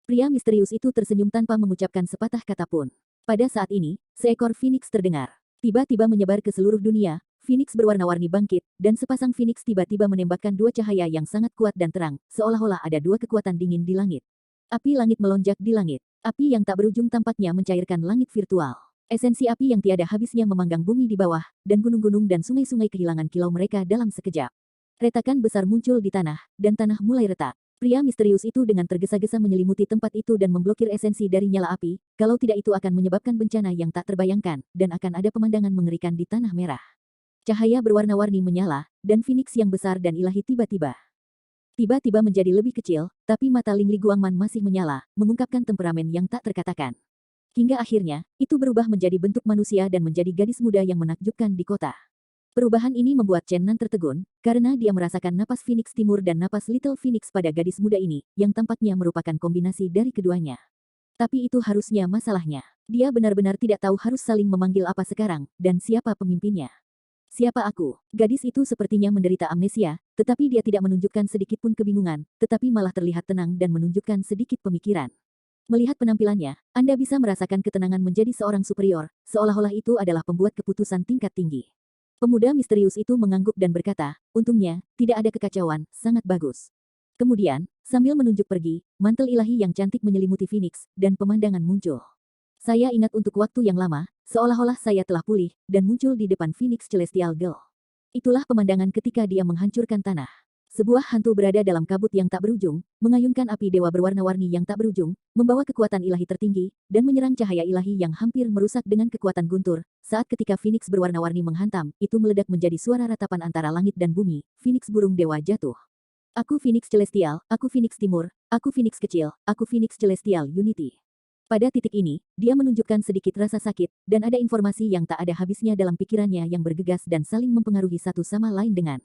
S1: Pria misterius itu tersenyum tanpa mengucapkan sepatah kata pun. Pada saat ini, seekor phoenix terdengar. Tiba-tiba menyebar ke seluruh dunia, phoenix berwarna-warni bangkit, dan sepasang phoenix tiba-tiba menembakkan dua cahaya yang sangat kuat dan terang, seolah-olah ada dua kekuatan dingin di langit. Api langit melonjak di langit. Api yang tak berujung tampaknya mencairkan langit virtual. Esensi api yang tiada habisnya memanggang bumi di bawah, dan gunung-gunung dan sungai-sungai kehilangan kilau mereka dalam sekejap. Retakan besar muncul di tanah, dan tanah mulai retak. Pria misterius itu dengan tergesa-gesa menyelimuti tempat itu dan memblokir esensi dari nyala api, kalau tidak itu akan menyebabkan bencana yang tak terbayangkan, dan akan ada pemandangan mengerikan di tanah merah. Cahaya berwarna-warni menyala, dan phoenix yang besar dan ilahi tiba-tiba menjadi lebih kecil, tapi mata Ling Li Guangman masih menyala, mengungkapkan temperamen yang tak terkatakan. Hingga akhirnya, itu berubah menjadi bentuk manusia dan menjadi gadis muda yang menakjubkan di kota. Perubahan ini membuat Chen Nan tertegun, karena dia merasakan napas Phoenix Timur dan napas Little Phoenix pada gadis muda ini, yang tampaknya merupakan kombinasi dari keduanya. Tapi itu harusnya masalahnya. Dia benar-benar tidak tahu harus saling memanggil apa sekarang, dan siapa pemimpinnya. Siapa aku? Gadis itu sepertinya menderita amnesia, tetapi dia tidak menunjukkan sedikit pun kebingungan, tetapi malah terlihat tenang dan menunjukkan sedikit pemikiran. Melihat penampilannya, Anda bisa merasakan ketenangan menjadi seorang superior, seolah-olah itu adalah pembuat keputusan tingkat tinggi. Pemuda misterius itu mengangguk dan berkata, untungnya, tidak ada kekacauan, sangat bagus. Kemudian, sambil menunjuk pergi, mantel ilahi yang cantik menyelimuti Phoenix, dan pemandangan muncul. Saya ingat untuk waktu yang lama, seolah-olah saya telah pulih, dan muncul di depan Phoenix Celestial Girl. Itulah pemandangan ketika dia menghancurkan tanah. Sebuah hantu berada dalam kabut yang tak berujung, mengayunkan api dewa berwarna-warni yang tak berujung, membawa kekuatan ilahi tertinggi, dan menyerang cahaya ilahi yang hampir merusak dengan kekuatan guntur. Saat ketika Phoenix berwarna-warni menghantam, itu meledak menjadi suara ratapan antara langit dan bumi. Phoenix burung dewa jatuh. Aku Phoenix Celestial, aku Phoenix Timur, aku Phoenix kecil, aku Phoenix Celestial Unity. Pada titik ini, dia menunjukkan sedikit rasa sakit, dan ada informasi yang tak ada habisnya dalam pikirannya yang bergegas dan saling mempengaruhi satu sama lain dengan.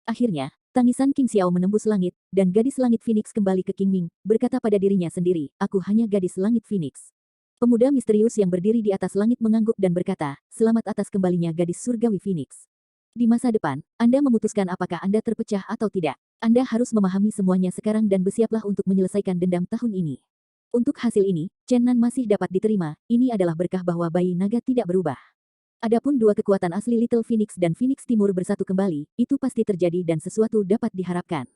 S1: Akhirnya, tangisan King Xiao menembus langit, dan gadis langit Phoenix kembali ke King Ming, berkata pada dirinya sendiri, aku hanya gadis langit Phoenix. Pemuda misterius yang berdiri di atas langit mengangguk dan berkata, selamat atas kembalinya gadis surgawi Phoenix. Di masa depan, Anda memutuskan apakah Anda terpecah atau tidak. Anda harus memahami semuanya sekarang dan bersiaplah untuk menyelesaikan dendam tahun ini. Untuk hasil ini, Chen Nan masih dapat diterima, ini adalah berkah bahwa bayi naga tidak berubah. Adapun dua kekuatan asli Little Phoenix dan Phoenix Timur bersatu kembali, itu pasti terjadi dan sesuatu dapat diharapkan.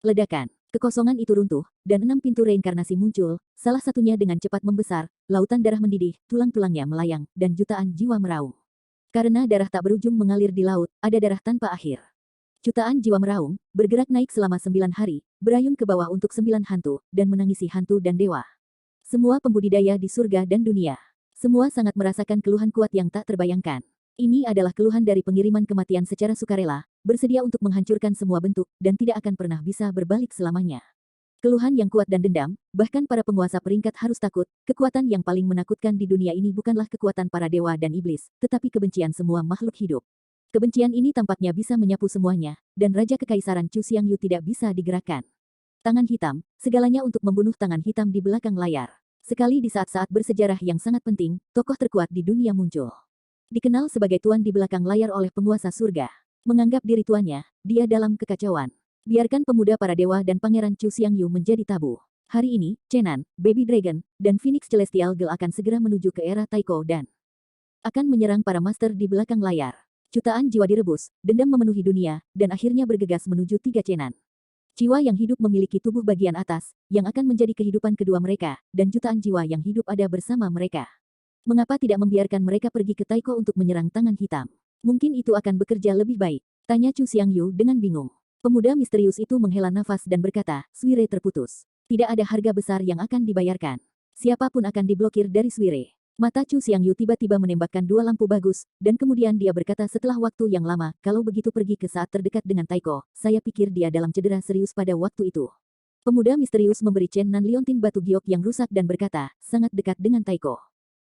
S1: Ledakan, kekosongan itu runtuh, dan 6 pintu reinkarnasi muncul, salah satunya dengan cepat membesar, lautan darah mendidih, tulang-tulangnya melayang, dan jutaan jiwa meraung. Karena darah tak berujung mengalir di laut, ada darah tanpa akhir. Jutaan jiwa meraung, bergerak naik selama 9 hari, berayun ke bawah untuk 9 hantu, dan menangisi hantu dan dewa. Semua pembudidaya di surga dan dunia. Semua sangat merasakan keluhan kuat yang tak terbayangkan. Ini adalah keluhan dari pengiriman kematian secara sukarela, bersedia untuk menghancurkan semua bentuk, dan tidak akan pernah bisa berbalik selamanya. Keluhan yang kuat dan dendam, bahkan para penguasa peringkat harus takut, kekuatan yang paling menakutkan di dunia ini bukanlah kekuatan para dewa dan iblis, tetapi kebencian semua makhluk hidup. Kebencian ini tampaknya bisa menyapu semuanya, dan Raja Kekaisaran Chu Xiangyu tidak bisa digerakkan. Tangan hitam, segalanya untuk membunuh tangan hitam di belakang layar. Sekali di saat-saat bersejarah yang sangat penting, tokoh terkuat di dunia muncul. Dikenal sebagai tuan di belakang layar oleh penguasa surga. Menganggap diri tuannya, dia dalam kekacauan. Biarkan pemuda para dewa dan pangeran Chu Xiangyu menjadi tabu. Hari ini, Chen Nan, Baby Dragon, dan Phoenix Celestial Girl akan segera menuju ke era Taiko dan akan menyerang para master di belakang layar. Jutaan jiwa direbus, dendam memenuhi dunia, dan akhirnya bergegas menuju 3 Chen Nan. Jiwa yang hidup memiliki tubuh bagian atas, yang akan menjadi kehidupan kedua mereka, dan jutaan jiwa yang hidup ada bersama mereka. Mengapa tidak membiarkan mereka pergi ke Taiko untuk menyerang tangan hitam? Mungkin itu akan bekerja lebih baik, tanya Chu Xiangyu dengan bingung. Pemuda misterius itu menghela nafas dan berkata, Swire terputus. Tidak ada harga besar yang akan dibayarkan. Siapapun akan diblokir dari Swire. Mata Chu Xiangyu tiba-tiba menembakkan 2 lampu bagus, dan kemudian dia berkata setelah waktu yang lama, kalau begitu pergi ke saat terdekat dengan Taiko, saya pikir dia dalam cedera serius pada waktu itu. Pemuda misterius memberi Chen Nan liontin batu giok yang rusak dan berkata, sangat dekat dengan Taiko.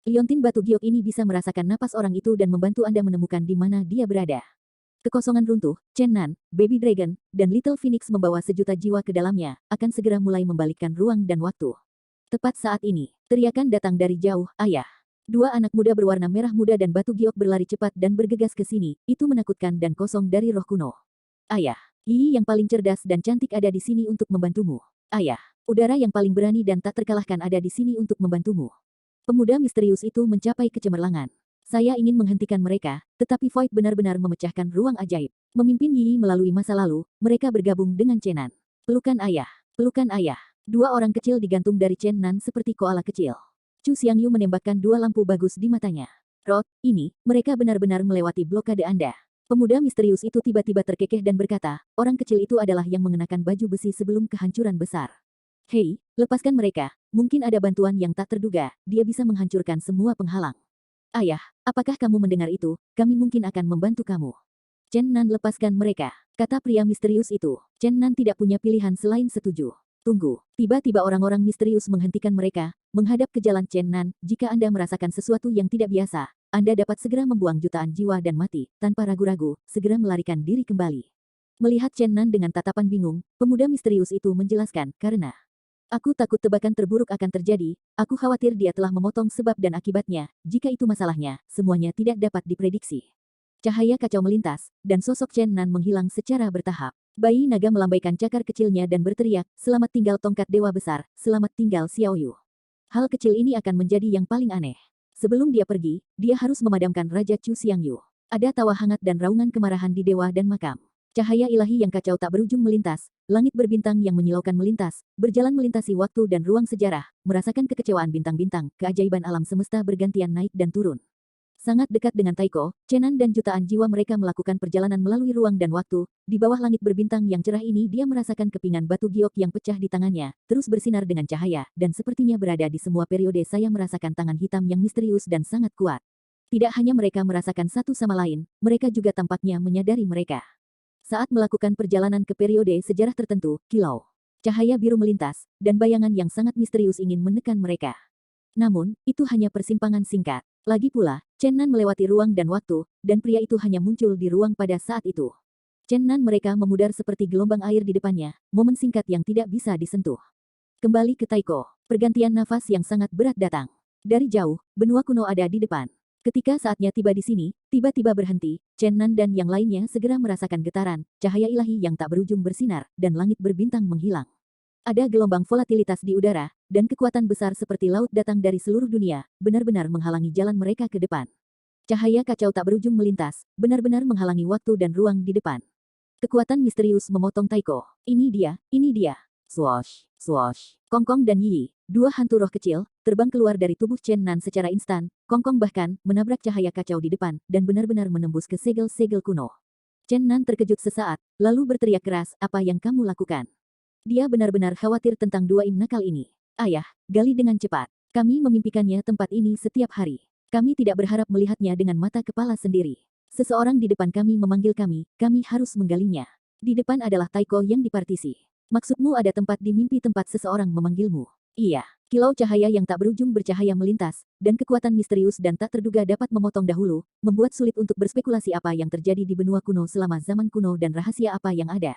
S1: Liontin batu giok ini bisa merasakan napas orang itu dan membantu Anda menemukan di mana dia berada. Kekosongan runtuh, Chen Nan, Baby Dragon, dan Little Phoenix membawa sejuta jiwa ke dalamnya, akan segera mulai membalikkan ruang dan waktu. Tepat saat ini, teriakan datang dari jauh, ayah. Dua anak muda berwarna merah muda dan batu giok berlari cepat dan bergegas ke sini, itu menakutkan dan kosong dari roh kuno. Ayah, Yi yang paling cerdas dan cantik ada di sini untuk membantumu. Ayah, udara yang paling berani dan tak terkalahkan ada di sini untuk membantumu. Pemuda misterius itu mencapai kecemerlangan. Saya ingin menghentikan mereka, tetapi Void benar-benar memecahkan ruang ajaib. Memimpin Yi melalui masa lalu, mereka bergabung dengan Chen Nan. Pelukan ayah, pelukan ayah. Dua orang kecil digantung dari Chen Nan seperti koala kecil. Chu Xiangyu menembakkan dua lampu bagus di matanya. Rod, ini, mereka benar-benar melewati blokade Anda. Pemuda misterius itu tiba-tiba terkekeh dan berkata, orang kecil itu adalah yang mengenakan baju besi sebelum kehancuran besar. Hei, lepaskan mereka, mungkin ada bantuan yang tak terduga, dia bisa menghancurkan semua penghalang. Ayah, apakah kamu mendengar itu? Kami mungkin akan membantu kamu. Chen Nan lepaskan mereka, kata pria misterius itu. Chen Nan tidak punya pilihan selain setuju. Tunggu, tiba-tiba orang-orang misterius menghentikan mereka, menghadap ke jalan Chen Nan. Jika Anda merasakan sesuatu yang tidak biasa, Anda dapat segera membuang jutaan jiwa dan mati, tanpa ragu-ragu, segera melarikan diri kembali. Melihat Chen Nan dengan tatapan bingung, pemuda misterius itu menjelaskan, karena aku takut tebakan terburuk akan terjadi, aku khawatir dia telah memotong sebab dan akibatnya, jika itu masalahnya, semuanya tidak dapat diprediksi. Cahaya kacau melintas, dan sosok Chen Nan menghilang secara bertahap. Bayi naga melambaikan cakar kecilnya dan berteriak, selamat tinggal tongkat dewa besar, selamat tinggal Xiao Yu. Hal kecil ini akan menjadi yang paling aneh. Sebelum dia pergi, dia harus memadamkan Raja Chu Xiangyu. Ada tawa hangat dan raungan kemarahan di dewa dan makam. Cahaya ilahi yang kacau tak berujung melintas, langit berbintang yang menyilaukan melintas, berjalan melintasi waktu dan ruang sejarah, merasakan kekecewaan bintang-bintang, keajaiban alam semesta bergantian naik dan turun. Sangat dekat dengan Taiko, Chen Nan dan jutaan jiwa mereka melakukan perjalanan melalui ruang dan waktu, di bawah langit berbintang yang cerah ini dia merasakan kepingan batu giok yang pecah di tangannya, terus bersinar dengan cahaya, dan sepertinya berada di semua periode saya merasakan tangan hitam yang misterius dan sangat kuat. Tidak hanya mereka merasakan satu sama lain, mereka juga tampaknya menyadari mereka. Saat melakukan perjalanan ke periode sejarah tertentu, kilau, cahaya biru melintas, dan bayangan yang sangat misterius ingin menekan mereka. Namun, itu hanya persimpangan singkat. Lagi pula, Chen Nan melewati ruang dan waktu, dan pria itu hanya muncul di ruang pada saat itu. Chen Nan mereka memudar seperti gelombang air di depannya, momen singkat yang tidak bisa disentuh. Kembali ke Taiko, pergantian nafas yang sangat berat datang. Dari jauh, benua kuno ada di depan. Ketika saatnya tiba di sini, tiba-tiba berhenti, Chen Nan dan yang lainnya segera merasakan getaran, cahaya ilahi yang tak berujung bersinar, dan langit berbintang menghilang. Ada gelombang volatilitas di udara, dan kekuatan besar seperti laut datang dari seluruh dunia, benar-benar menghalangi jalan mereka ke depan. Cahaya kacau tak berujung melintas, benar-benar menghalangi waktu dan ruang di depan. Kekuatan misterius memotong Taiko. Ini dia. Swoosh, swoosh. Kongkong dan Yi, dua hantu roh kecil, terbang keluar dari tubuh Chen Nan secara instan. Kongkong bahkan menabrak cahaya kacau di depan, dan benar-benar menembus ke segel-segel kuno. Chen Nan terkejut sesaat, lalu berteriak keras, apa yang kamu lakukan? Dia benar-benar khawatir tentang dua im nakal ini. Ayah, gali dengan cepat. Kami memimpikannya tempat ini setiap hari. Kami tidak berharap melihatnya dengan mata kepala sendiri. Seseorang di depan kami memanggil kami harus menggalinya. Di depan adalah Taiko yang dipartisi. Maksudmu ada tempat di mimpi tempat seseorang memanggilmu? Iya, kilau cahaya yang tak berujung bercahaya melintas, dan kekuatan misterius dan tak terduga dapat memotong dahulu, membuat sulit untuk berspekulasi apa yang terjadi di benua kuno selama zaman kuno dan rahasia apa yang ada.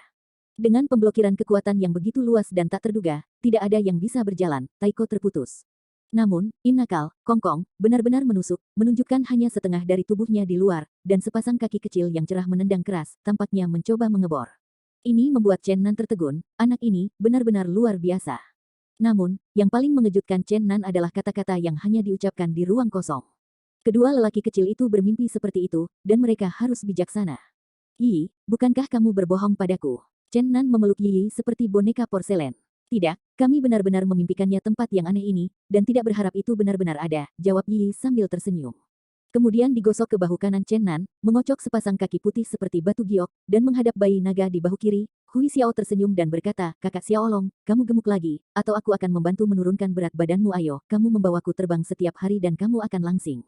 S1: Dengan pemblokiran kekuatan yang begitu luas dan tak terduga, tidak ada yang bisa berjalan, Taiko terputus. Namun, im nakal, Kongkong, benar-benar menusuk, menunjukkan hanya setengah dari tubuhnya di luar, dan sepasang kaki kecil yang cerah menendang keras, tampaknya mencoba mengebor. Ini membuat Chen Nan tertegun, anak ini benar-benar luar biasa. Namun, yang paling mengejutkan Chen Nan adalah kata-kata yang hanya diucapkan di ruang kosong. Kedua lelaki kecil itu bermimpi seperti itu, dan mereka harus bijaksana. Yi, bukankah kamu berbohong padaku? Chen Nan memeluk Yi seperti boneka porselen. Tidak, kami benar-benar memimpikannya tempat yang aneh ini, dan tidak berharap itu benar-benar ada, jawab Yi sambil tersenyum. Kemudian digosok ke bahu kanan Chen Nan, mengocok sepasang kaki putih seperti batu giok, dan menghadap bayi naga di bahu kiri. Hui Xiao tersenyum dan berkata, kakak Xiaolong, kamu gemuk lagi, atau aku akan membantu menurunkan berat badanmu ayo, kamu membawaku terbang setiap hari dan kamu akan langsing.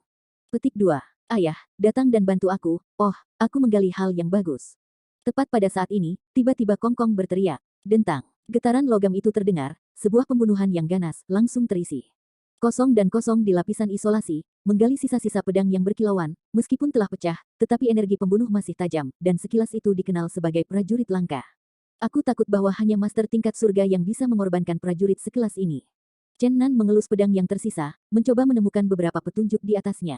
S1: Petik 2. Ayah, datang dan bantu aku, oh, aku menggali hal yang bagus. Tepat pada saat ini, tiba-tiba Kongkong berteriak, dentang. Getaran logam itu terdengar, sebuah pembunuhan yang ganas, langsung terisi. Kosong dan kosong di lapisan isolasi, menggali sisa-sisa pedang yang berkilauan, meskipun telah pecah, tetapi energi pembunuh masih tajam, dan sekilas itu dikenal sebagai prajurit langka. Aku takut bahwa hanya master tingkat surga yang bisa mengorbankan prajurit sekelas ini. Chen Nan mengelus pedang yang tersisa, mencoba menemukan beberapa petunjuk di atasnya.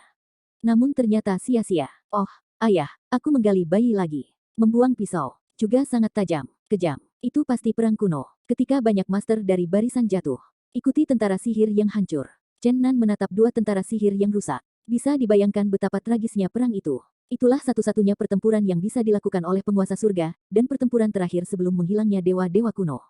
S1: Namun ternyata sia-sia. Oh, ayah, aku menggali bayi lagi. Membuang pisau, juga sangat tajam, kejam. Itu pasti perang kuno, ketika banyak master dari barisan jatuh. Ikuti tentara sihir yang hancur. Chen Nan menatap dua tentara sihir yang rusak. Bisa dibayangkan betapa tragisnya perang itu. Itulah satu-satunya pertempuran yang bisa dilakukan oleh penguasa surga, dan pertempuran terakhir sebelum menghilangnya dewa-dewa kuno.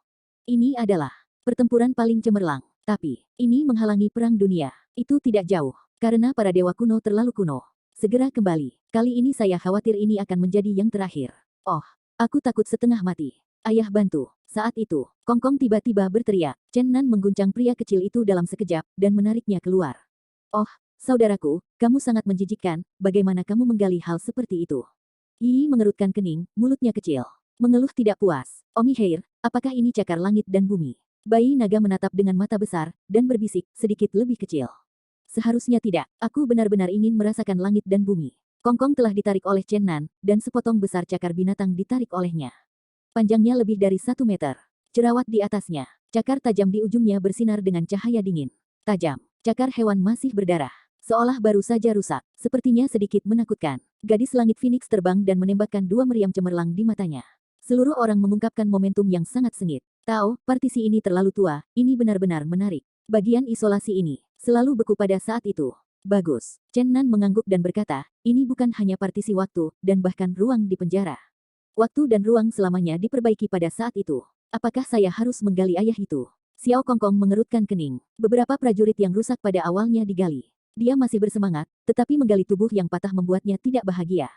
S1: Ini adalah pertempuran paling cemerlang. Tapi, ini menghalangi perang dunia. Itu tidak jauh, karena para dewa kuno terlalu kuno. Segera kembali. Kali ini saya khawatir ini akan menjadi yang terakhir. Oh, aku takut setengah mati. Ayah bantu. Saat itu, Kongkong tiba-tiba berteriak. Chen Nan mengguncang pria kecil itu dalam sekejap, dan menariknya keluar. Oh, saudaraku, kamu sangat menjijikkan, bagaimana kamu menggali hal seperti itu? Yi mengerutkan kening, mulutnya kecil. Mengeluh tidak puas. Omiheir, apakah ini cakar langit dan bumi? Bayi naga menatap dengan mata besar, dan berbisik, sedikit lebih kecil. Seharusnya tidak, aku benar-benar ingin merasakan langit dan bumi. Kongkong telah ditarik oleh Chen Nan, dan sepotong besar cakar binatang ditarik olehnya. Panjangnya lebih dari 1 meter. Jerawat di atasnya. Cakar tajam di ujungnya bersinar dengan cahaya dingin. Tajam. Cakar hewan masih berdarah. Seolah baru saja rusak. Sepertinya sedikit menakutkan. Gadis langit Phoenix terbang dan menembakkan dua meriam cemerlang di matanya. Seluruh orang mengungkapkan momentum yang sangat sengit. Tahu, partisi ini terlalu tua, ini benar-benar menarik. Bagian isolasi ini selalu beku pada saat itu. Bagus. Chen Nan mengangguk dan berkata, ini bukan hanya partisi waktu, dan bahkan ruang di penjara. Waktu dan ruang selamanya diperbaiki pada saat itu. Apakah saya harus menggali ayah itu? Xiao Kongkong mengerutkan kening. Beberapa prajurit yang rusak pada awalnya digali. Dia masih bersemangat, tetapi menggali tubuh yang patah membuatnya tidak bahagia.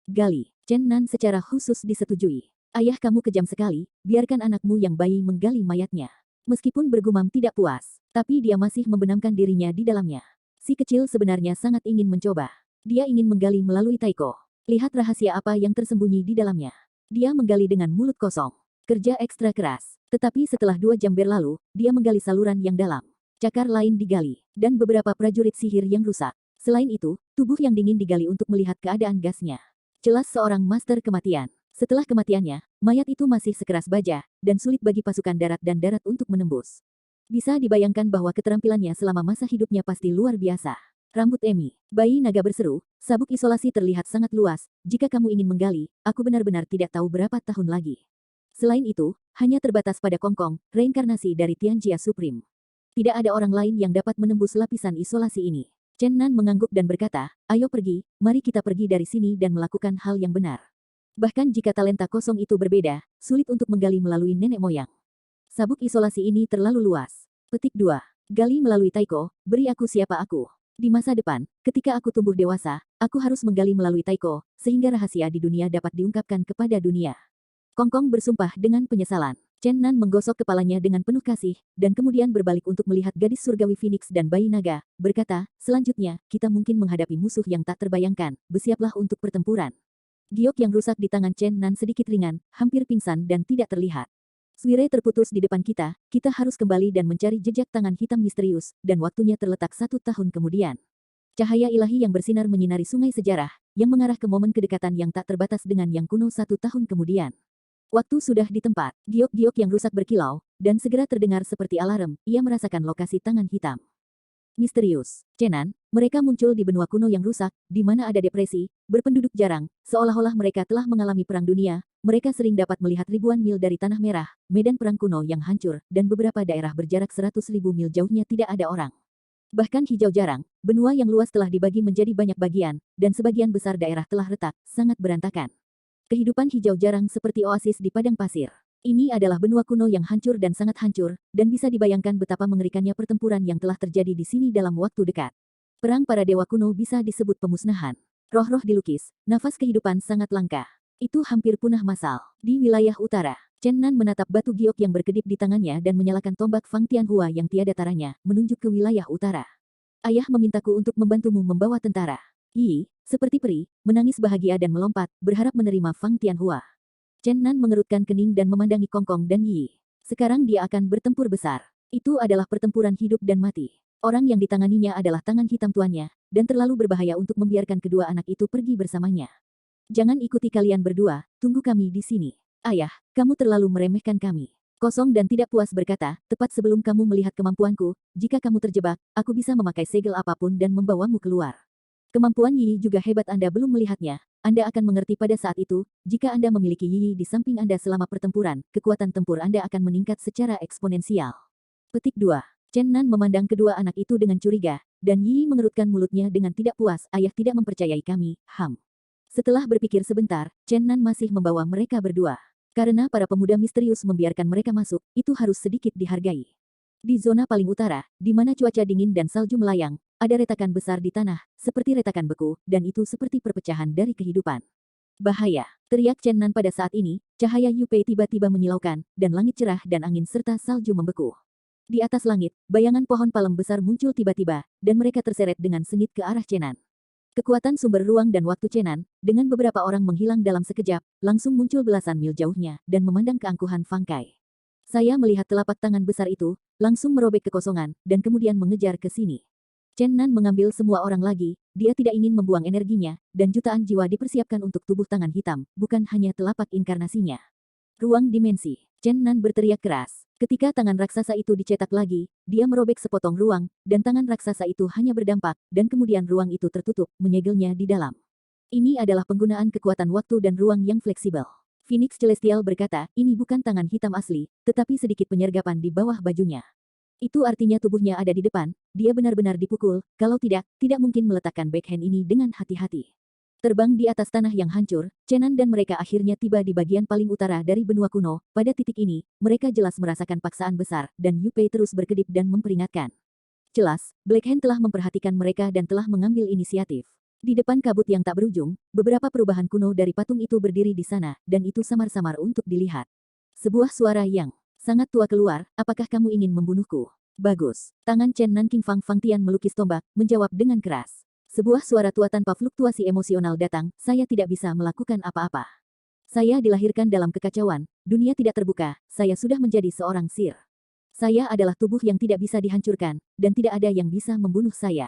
S1: Gali. Chen Nan secara khusus disetujui. Ayah kamu kejam sekali, biarkan anakmu yang bayi menggali mayatnya. Meskipun bergumam tidak puas, tapi dia masih membenamkan dirinya di dalamnya. Si kecil sebenarnya sangat ingin mencoba. Dia ingin menggali melalui Taiko. Lihat rahasia apa yang tersembunyi di dalamnya. Dia menggali dengan mulut kosong. Kerja ekstra keras. Tetapi setelah 2 jam berlalu, dia menggali saluran yang dalam. Cakar lain digali, dan beberapa prajurit sihir yang rusak. Selain itu, tubuh yang dingin digali untuk melihat keadaan gasnya. Jelas seorang master kematian. Setelah kematiannya, mayat itu masih sekeras baja, dan sulit bagi pasukan darat dan darat untuk menembus. Bisa dibayangkan bahwa keterampilannya selama masa hidupnya pasti luar biasa. Rambut Emi, bayi naga berseru, sabuk isolasi terlihat sangat luas, jika kamu ingin menggali, aku benar-benar tidak tahu berapa tahun lagi. Selain itu, hanya terbatas pada Kongkong, reinkarnasi dari Tianjia Supreme. Tidak ada orang lain yang dapat menembus lapisan isolasi ini. Chen Nan mengangguk dan berkata, ayo pergi, mari kita pergi dari sini dan melakukan hal yang benar. Bahkan jika talenta kosong itu berbeda, sulit untuk menggali melalui nenek moyang. Sabuk isolasi ini terlalu luas. Petik 2. Gali melalui Taiko, beri aku siapa aku. Di masa depan, ketika aku tumbuh dewasa, aku harus menggali melalui Taiko, sehingga rahasia di dunia dapat diungkapkan kepada dunia. Kongkong bersumpah dengan penyesalan. Chen Nan menggosok kepalanya dengan penuh kasih, dan kemudian berbalik untuk melihat gadis surgawi Phoenix dan bayi naga, berkata, selanjutnya, kita mungkin menghadapi musuh yang tak terbayangkan, bersiaplah untuk pertempuran. Giok yang rusak di tangan Chen Nan sedikit ringan, hampir pingsan dan tidak terlihat. Suire terputus di depan kita harus kembali dan mencari jejak tangan hitam misterius, dan waktunya terletak 1 tahun kemudian. Cahaya ilahi yang bersinar menyinari sungai sejarah, yang mengarah ke momen kedekatan yang tak terbatas dengan yang kuno 1 tahun kemudian. Waktu sudah di tempat, giok-giok yang rusak berkilau, dan segera terdengar seperti alarm, ia merasakan lokasi tangan hitam. Misterius. Chen Nan, mereka muncul di benua kuno yang rusak, di mana ada depresi, berpenduduk jarang, seolah-olah mereka telah mengalami perang dunia, mereka sering dapat melihat ribuan mil dari tanah merah, medan perang kuno yang hancur, dan beberapa daerah berjarak 100.000 mil jauhnya tidak ada orang. Bahkan hijau jarang, benua yang luas telah dibagi menjadi banyak bagian, dan sebagian besar daerah telah retak, sangat berantakan. Kehidupan hijau jarang seperti oasis di padang pasir. Ini adalah benua kuno yang hancur dan sangat hancur, dan bisa dibayangkan betapa mengerikannya pertempuran yang telah terjadi di sini dalam waktu dekat. Perang para dewa kuno bisa disebut pemusnahan. Roh-roh dilukis, nafas kehidupan sangat langka. Itu hampir punah massal. Di wilayah utara, Chen Nan menatap batu giok yang berkedip di tangannya dan menyalakan tombak Fang Tianhua yang tiada taranya, menunjuk ke wilayah utara. Ayah memintaku untuk membantumu membawa tentara. Yi, seperti peri, menangis bahagia dan melompat, berharap menerima Fang Tianhua. Chen Nan mengerutkan kening dan memandangi Kongkong dan Yi. Sekarang dia akan bertempur besar. Itu adalah pertempuran hidup dan mati. Orang yang ditanganinya adalah tangan hitam tuannya, dan terlalu berbahaya untuk membiarkan kedua anak itu pergi bersamanya. Jangan ikuti kalian berdua, tunggu kami di sini. Ayah, kamu terlalu meremehkan kami. Kosong dan tidak puas berkata, tepat sebelum kamu melihat kemampuanku, jika kamu terjebak, aku bisa memakai segel apapun dan membawamu keluar. Kemampuan Yi juga hebat, Anda belum melihatnya. Anda akan mengerti pada saat itu, jika Anda memiliki Yi di samping Anda selama pertempuran, kekuatan tempur Anda akan meningkat secara eksponensial. Petik 2. Chen Nan memandang kedua anak itu dengan curiga, dan Yi mengerutkan mulutnya dengan tidak puas. Ayah tidak mempercayai kami, Ham. Setelah berpikir sebentar, Chen Nan masih membawa mereka berdua. Karena para pemuda misterius membiarkan mereka masuk, itu harus sedikit dihargai. Di zona paling utara, di mana cuaca dingin dan salju melayang, ada retakan besar di tanah, seperti retakan beku, dan itu seperti perpecahan dari kehidupan. Bahaya, teriak Chen Nan pada saat ini, cahaya Yupei tiba-tiba menyilaukan, dan langit cerah dan angin serta salju membeku. Di atas langit, bayangan pohon palem besar muncul tiba-tiba, dan mereka terseret dengan sengit ke arah Chen Nan. Kekuatan sumber ruang dan waktu Chen Nan, dengan beberapa orang menghilang dalam sekejap, langsung muncul belasan mil jauhnya, dan memandang keangkuhan Fang Kai. Saya melihat telapak tangan besar itu, langsung merobek kekosongan, dan kemudian mengejar ke sini. Chen Nan mengambil semua orang lagi, dia tidak ingin membuang energinya, dan jutaan jiwa dipersiapkan untuk tubuh tangan hitam, bukan hanya telapak inkarnasinya. Ruang dimensi. Chen Nan berteriak keras. Ketika tangan raksasa itu dicetak lagi, dia merobek sepotong ruang, dan tangan raksasa itu hanya berdampak, dan kemudian ruang itu tertutup, menyegelnya di dalam. Ini adalah penggunaan kekuatan waktu dan ruang yang fleksibel. Phoenix Celestial berkata, ini bukan tangan hitam asli, tetapi sedikit penyergapan di bawah bajunya. Itu artinya tubuhnya ada di depan, dia benar-benar dipukul, kalau tidak mungkin meletakkan backhand ini dengan hati-hati. Terbang di atas tanah yang hancur, Chen Nan dan mereka akhirnya tiba di bagian paling utara dari benua kuno. Pada titik ini, mereka jelas merasakan paksaan besar, dan Yupei terus berkedip dan memperingatkan. Jelas, Blackhand telah memperhatikan mereka dan telah mengambil inisiatif. Di depan kabut yang tak berujung, beberapa perubahan kuno dari patung itu berdiri di sana, dan itu samar-samar untuk dilihat. Sebuah suara yang sangat tua keluar, apakah kamu ingin membunuhku? Bagus. Tangan Chen Nan King Fang Fang Tian melukis tombak, menjawab dengan keras. Sebuah suara tua tanpa fluktuasi emosional datang, saya tidak bisa melakukan apa-apa. Saya dilahirkan dalam kekacauan, dunia tidak terbuka, saya sudah menjadi seorang sir. Saya adalah tubuh yang tidak bisa dihancurkan, dan tidak ada yang bisa membunuh saya.